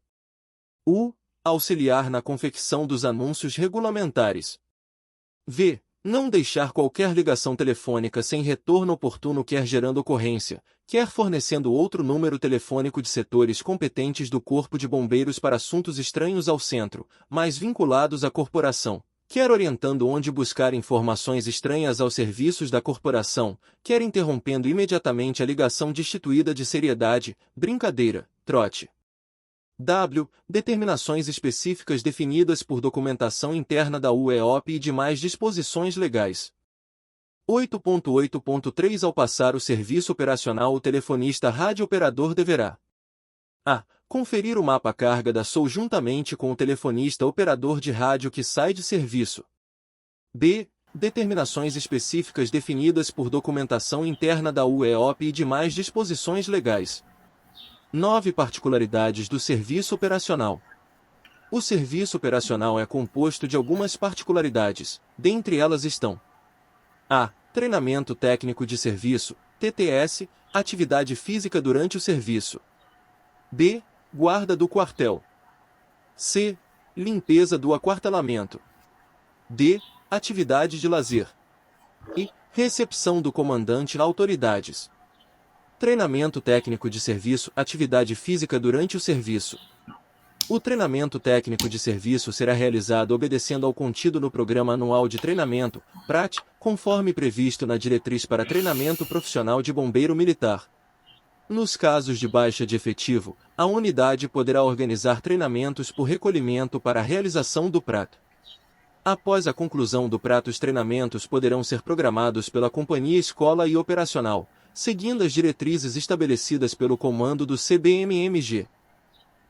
U. Auxiliar na confecção dos anúncios regulamentares. V. Não deixar qualquer ligação telefônica sem retorno oportuno, quer gerando ocorrência, quer fornecendo outro número telefônico de setores competentes do Corpo de Bombeiros para assuntos estranhos ao centro, mas vinculados à corporação, quer orientando onde buscar informações estranhas aos serviços da corporação, quer interrompendo imediatamente a ligação destituída de seriedade, brincadeira, trote. W. Determinações específicas definidas por documentação interna da UEOP e demais disposições legais. 8.8.3 Ao passar o serviço operacional, o telefonista radiooperador deverá: a. Conferir o mapa-carga da SOU juntamente com o telefonista operador de rádio que sai de serviço. B. Determinações específicas definidas por documentação interna da UEOP e demais disposições legais. 9. Particularidades do serviço operacional. O serviço operacional é composto de algumas particularidades, dentre elas estão: a. Treinamento técnico de serviço, TTS, atividade física durante o serviço. B. Guarda do quartel. C. Limpeza do aquartelamento. D. Atividade de lazer. E. Recepção do comandante a autoridades. Treinamento técnico de serviço, atividade física durante o serviço. O treinamento técnico de serviço será realizado obedecendo ao contido no Programa Anual de Treinamento, PRAT, conforme previsto na Diretriz para Treinamento Profissional de Bombeiro Militar. Nos casos de baixa de efetivo, a unidade poderá organizar treinamentos por recolhimento para a realização do PRAT. Após a conclusão do PRAT, os treinamentos poderão ser programados pela companhia escola e operacional, seguindo as diretrizes estabelecidas pelo comando do CBMMG.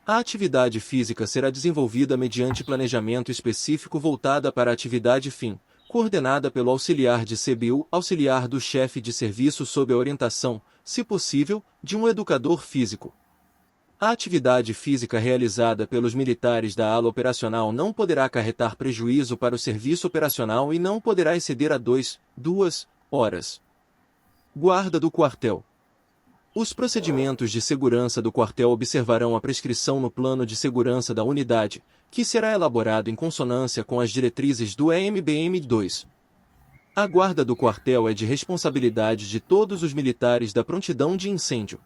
A atividade física será desenvolvida mediante planejamento específico voltada para a atividade fim, coordenada pelo auxiliar de CBU, auxiliar do chefe de serviço sob a orientação, se possível, de um educador físico. A atividade física realizada pelos militares da ala operacional não poderá acarretar prejuízo para o serviço operacional e não poderá exceder a 2 horas. Guarda do quartel. Os procedimentos de segurança do quartel observarão a prescrição no plano de segurança da unidade, que será elaborado em consonância com as diretrizes do EMBM-2. A guarda do quartel é de responsabilidade de todos os militares da prontidão de incêndio.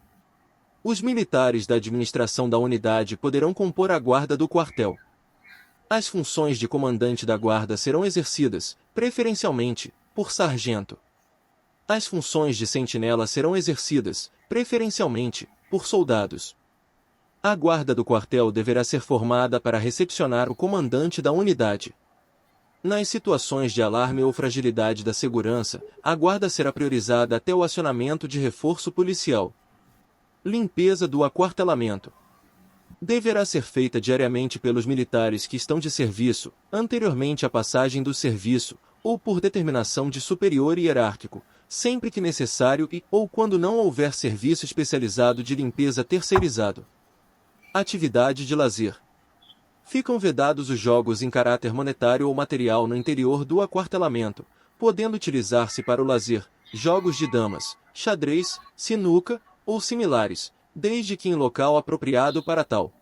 Os militares da administração da unidade poderão compor a guarda do quartel. As funções de comandante da guarda serão exercidas, preferencialmente, por sargento. As funções de sentinela serão exercidas, preferencialmente, por soldados. A guarda do quartel deverá ser formada para recepcionar o comandante da unidade. Nas situações de alarme ou fragilidade da segurança, a guarda será priorizada até o acionamento de reforço policial. Limpeza do aquartelamento. Deverá ser feita diariamente pelos militares que estão de serviço, anteriormente à passagem do serviço, ou por determinação de superior hierárquico, sempre que necessário e ou quando não houver serviço especializado de limpeza terceirizado. Atividade de lazer. Ficam vedados os jogos em caráter monetário ou material no interior do aquartelamento, podendo utilizar-se para o lazer, jogos de damas, xadrez, sinuca ou similares, desde que em local apropriado para tal.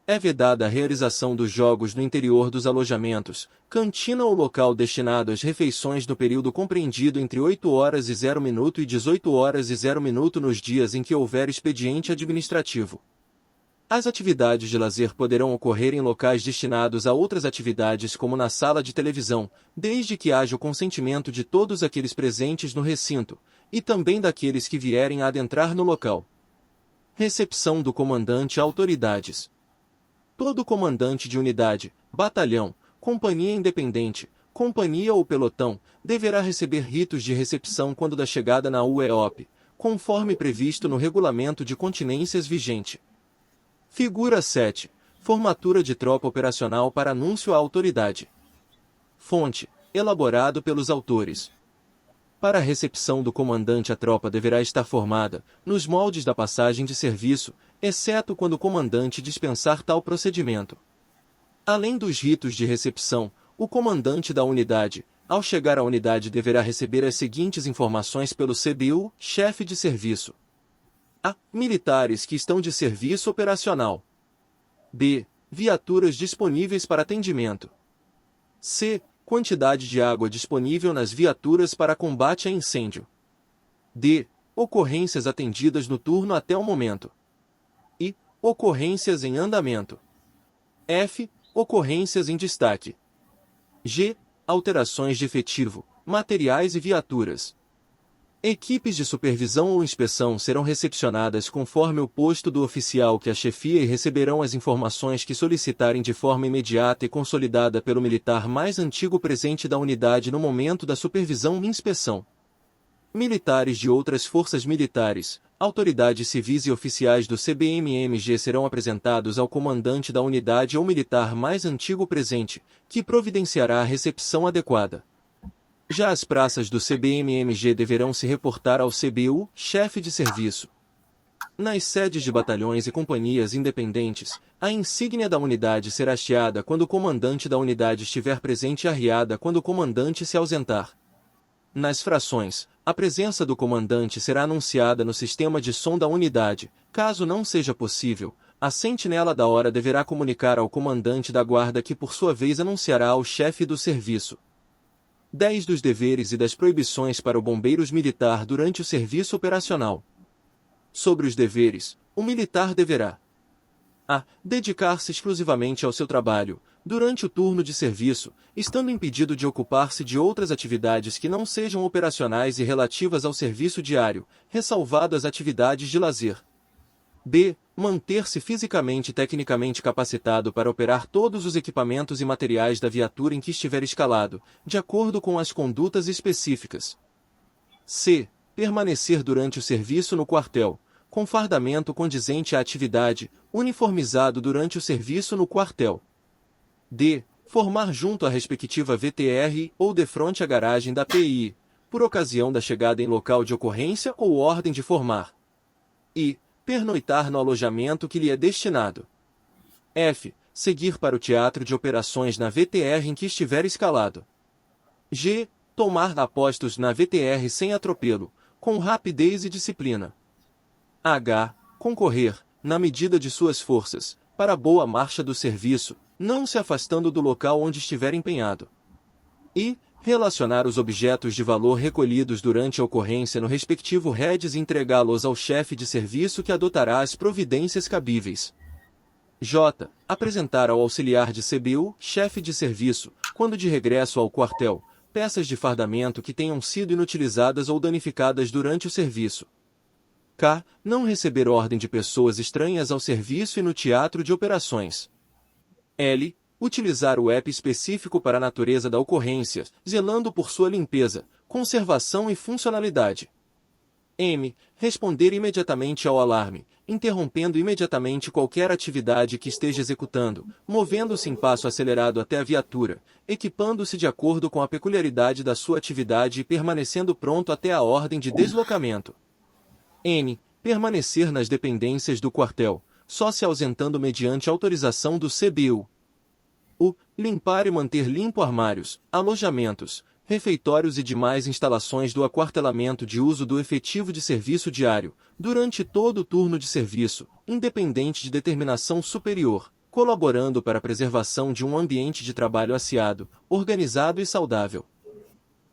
É vedada a realização dos jogos no interior dos alojamentos, cantina ou local destinado às refeições no período compreendido entre 8h00 e 18h00 nos dias em que houver expediente administrativo. As atividades de lazer poderão ocorrer em locais destinados a outras atividades como na sala de televisão, desde que haja o consentimento de todos aqueles presentes no recinto, e também daqueles que vierem a adentrar no local. Recepção do comandante a autoridades. Todo comandante de unidade, batalhão, companhia independente, companhia ou pelotão, deverá receber ritos de recepção quando da chegada na UEOP, conforme previsto no regulamento de continências vigente. Figura 7. Formatura de tropa operacional para anúncio à autoridade. Fonte: elaborado pelos autores. Para a recepção do comandante, a tropa deverá estar formada, nos moldes da passagem de serviço, exceto quando o comandante dispensar tal procedimento. Além dos ritos de recepção, o comandante da unidade, ao chegar à unidade, deverá receber as seguintes informações pelo CBU, chefe de serviço. A. Militares que estão de serviço operacional. B. Viaturas disponíveis para atendimento. C. Quantidade de água disponível nas viaturas para combate a incêndio. D. Ocorrências atendidas no turno até o momento. I. Ocorrências em andamento. F. Ocorrências em destaque. G. Alterações de efetivo, materiais e viaturas. Equipes de supervisão ou inspeção serão recepcionadas conforme o posto do oficial que a chefia e receberão as informações que solicitarem de forma imediata e consolidada pelo militar mais antigo presente da unidade no momento da supervisão e inspeção. Militares de outras forças militares, autoridades civis e oficiais do CBMMG serão apresentados ao comandante da unidade ou militar mais antigo presente, que providenciará a recepção adequada. Já as praças do CBMMG deverão se reportar ao CBU, chefe de serviço. Nas sedes de batalhões e companhias independentes, a insígnia da unidade será hasteada quando o comandante da unidade estiver presente e arriada quando o comandante se ausentar. Nas frações, a presença do comandante será anunciada no sistema de som da unidade. Caso não seja possível, a sentinela da hora deverá comunicar ao comandante da guarda, que por sua vez anunciará ao chefe do serviço. 10 dos deveres e das proibições para o bombeiros militar durante o serviço operacional. Sobre os deveres, o militar deverá: a. Dedicar-se exclusivamente ao seu trabalho, durante o turno de serviço, estando impedido de ocupar-se de outras atividades que não sejam operacionais e relativas ao serviço diário, ressalvado as atividades de lazer. B. Manter-se fisicamente e tecnicamente capacitado para operar todos os equipamentos e materiais da viatura em que estiver escalado, de acordo com as condutas específicas. C. Permanecer durante o serviço no quartel, com fardamento condizente à atividade, uniformizado durante o serviço no quartel. D. Formar junto à respectiva VTR ou defronte à garagem da PI, por ocasião da chegada em local de ocorrência ou ordem de formar. I. Pernoitar no alojamento que lhe é destinado. F. Seguir para o teatro de operações na VTR em que estiver escalado. G. Tomar apostos na VTR sem atropelo, com rapidez e disciplina. H. Concorrer, na medida de suas forças, para a boa marcha do serviço, não se afastando do local onde estiver empenhado. I. Relacionar os objetos de valor recolhidos durante a ocorrência no respectivo REDS e entregá-los ao chefe de serviço, que adotará as providências cabíveis. J. Apresentar ao auxiliar de CBU, chefe de serviço, quando de regresso ao quartel, peças de fardamento que tenham sido inutilizadas ou danificadas durante o serviço. K. Não receber ordem de pessoas estranhas ao serviço e no teatro de operações. L. Utilizar o app específico para a natureza da ocorrência, zelando por sua limpeza, conservação e funcionalidade. M. Responder imediatamente ao alarme, interrompendo imediatamente qualquer atividade que esteja executando, movendo-se em passo acelerado até a viatura, equipando-se de acordo com a peculiaridade da sua atividade e permanecendo pronto até a ordem de deslocamento. N. Permanecer nas dependências do quartel, só se ausentando mediante autorização do CBU. U. Limpar e manter limpo armários, alojamentos, refeitórios e demais instalações do aquartelamento de uso do efetivo de serviço diário, durante todo o turno de serviço, independente de determinação superior, colaborando para a preservação de um ambiente de trabalho asseado, organizado e saudável.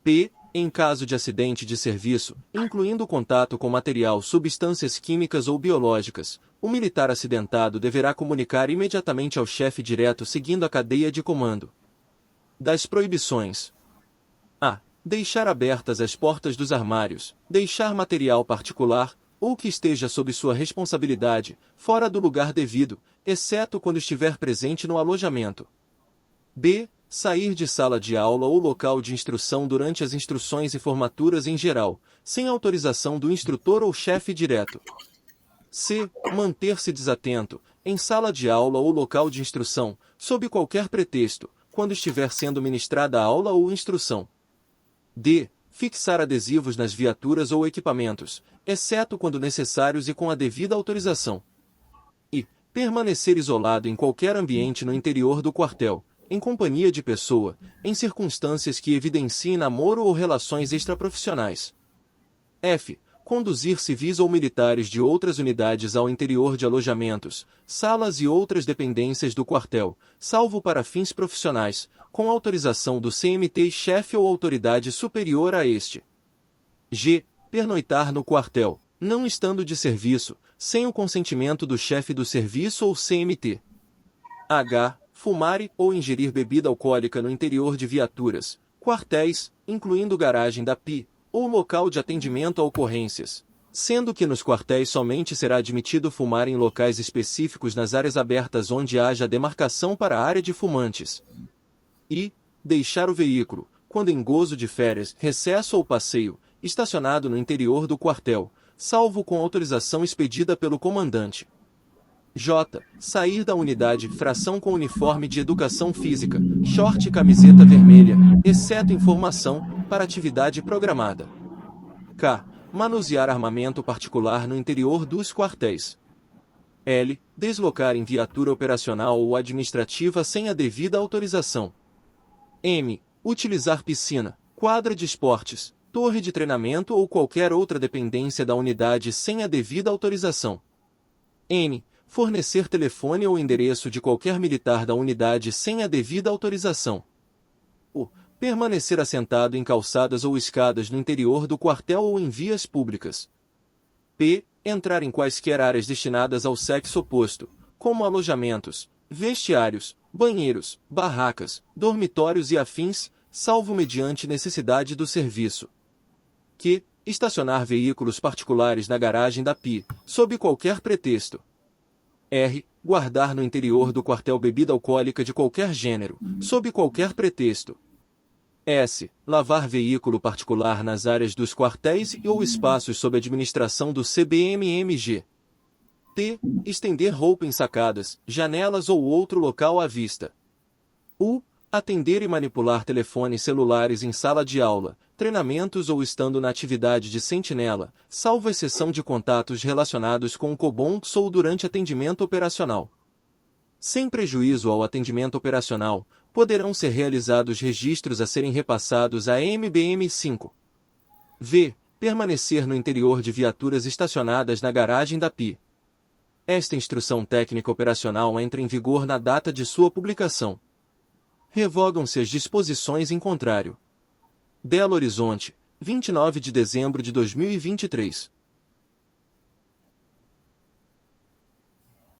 P. Em caso de acidente de serviço, incluindo contato com material, substâncias químicas ou biológicas, o militar acidentado deverá comunicar imediatamente ao chefe direto, seguindo a cadeia de comando. Das proibições: a. Deixar abertas as portas dos armários, deixar material particular, ou que esteja sob sua responsabilidade, fora do lugar devido, exceto quando estiver presente no alojamento. B. Sair de sala de aula ou local de instrução durante as instruções e formaturas em geral, sem autorização do instrutor ou chefe direto. C. Manter-se desatento, em sala de aula ou local de instrução, sob qualquer pretexto, quando estiver sendo ministrada a aula ou instrução. D. Fixar adesivos nas viaturas ou equipamentos, exceto quando necessários e com a devida autorização. E. Permanecer isolado em qualquer ambiente no interior do quartel, em companhia de pessoa, em circunstâncias que evidenciem namoro ou relações extraprofissionais. F. Conduzir civis ou militares de outras unidades ao interior de alojamentos, salas e outras dependências do quartel, salvo para fins profissionais, com autorização do CMT-chefe ou autoridade superior a este. G. Pernoitar no quartel, não estando de serviço, sem o consentimento do chefe do serviço ou CMT. H. Fumar ou ingerir bebida alcoólica no interior de viaturas, quartéis, incluindo garagem da PI, ou local de atendimento a ocorrências, sendo que nos quartéis somente será admitido fumar em locais específicos nas áreas abertas onde haja demarcação para a área de fumantes. E. Deixar o veículo, quando em gozo de férias, recesso ou passeio, estacionado no interior do quartel, salvo com autorização expedida pelo comandante. J. Sair da unidade fração com uniforme de educação física, short e camiseta vermelha, exceto em formação, para atividade programada. K. Manusear armamento particular no interior dos quartéis. L. Deslocar em viatura operacional ou administrativa sem a devida autorização. M. Utilizar piscina, quadra de esportes, torre de treinamento ou qualquer outra dependência da unidade sem a devida autorização. N. Fornecer telefone ou endereço de qualquer militar da unidade sem a devida autorização. U. Permanecer assentado em calçadas ou escadas no interior do quartel ou em vias públicas. P. Entrar em quaisquer áreas destinadas ao sexo oposto, como alojamentos, vestiários, banheiros, barracas, dormitórios e afins, salvo mediante necessidade do serviço. Q. Estacionar veículos particulares na garagem da PI, sob qualquer pretexto. R. Guardar no interior do quartel bebida alcoólica de qualquer gênero, sob qualquer pretexto. S. Lavar veículo particular nas áreas dos quartéis e ou espaços sob administração do CBMMG. T. Estender roupa em sacadas, janelas ou outro local à vista. U. Atender e manipular telefones celulares em sala de aula, treinamentos ou estando na atividade de sentinela, salvo exceção de contatos relacionados com o COBONX ou durante atendimento operacional. Sem prejuízo ao atendimento operacional, poderão ser realizados registros a serem repassados à MBM-5. V. Permanecer no interior de viaturas estacionadas na garagem da PI. Esta instrução técnica operacional entra em vigor na data de sua publicação. Revogam-se as disposições em contrário. Belo Horizonte, 29 de dezembro de 2023.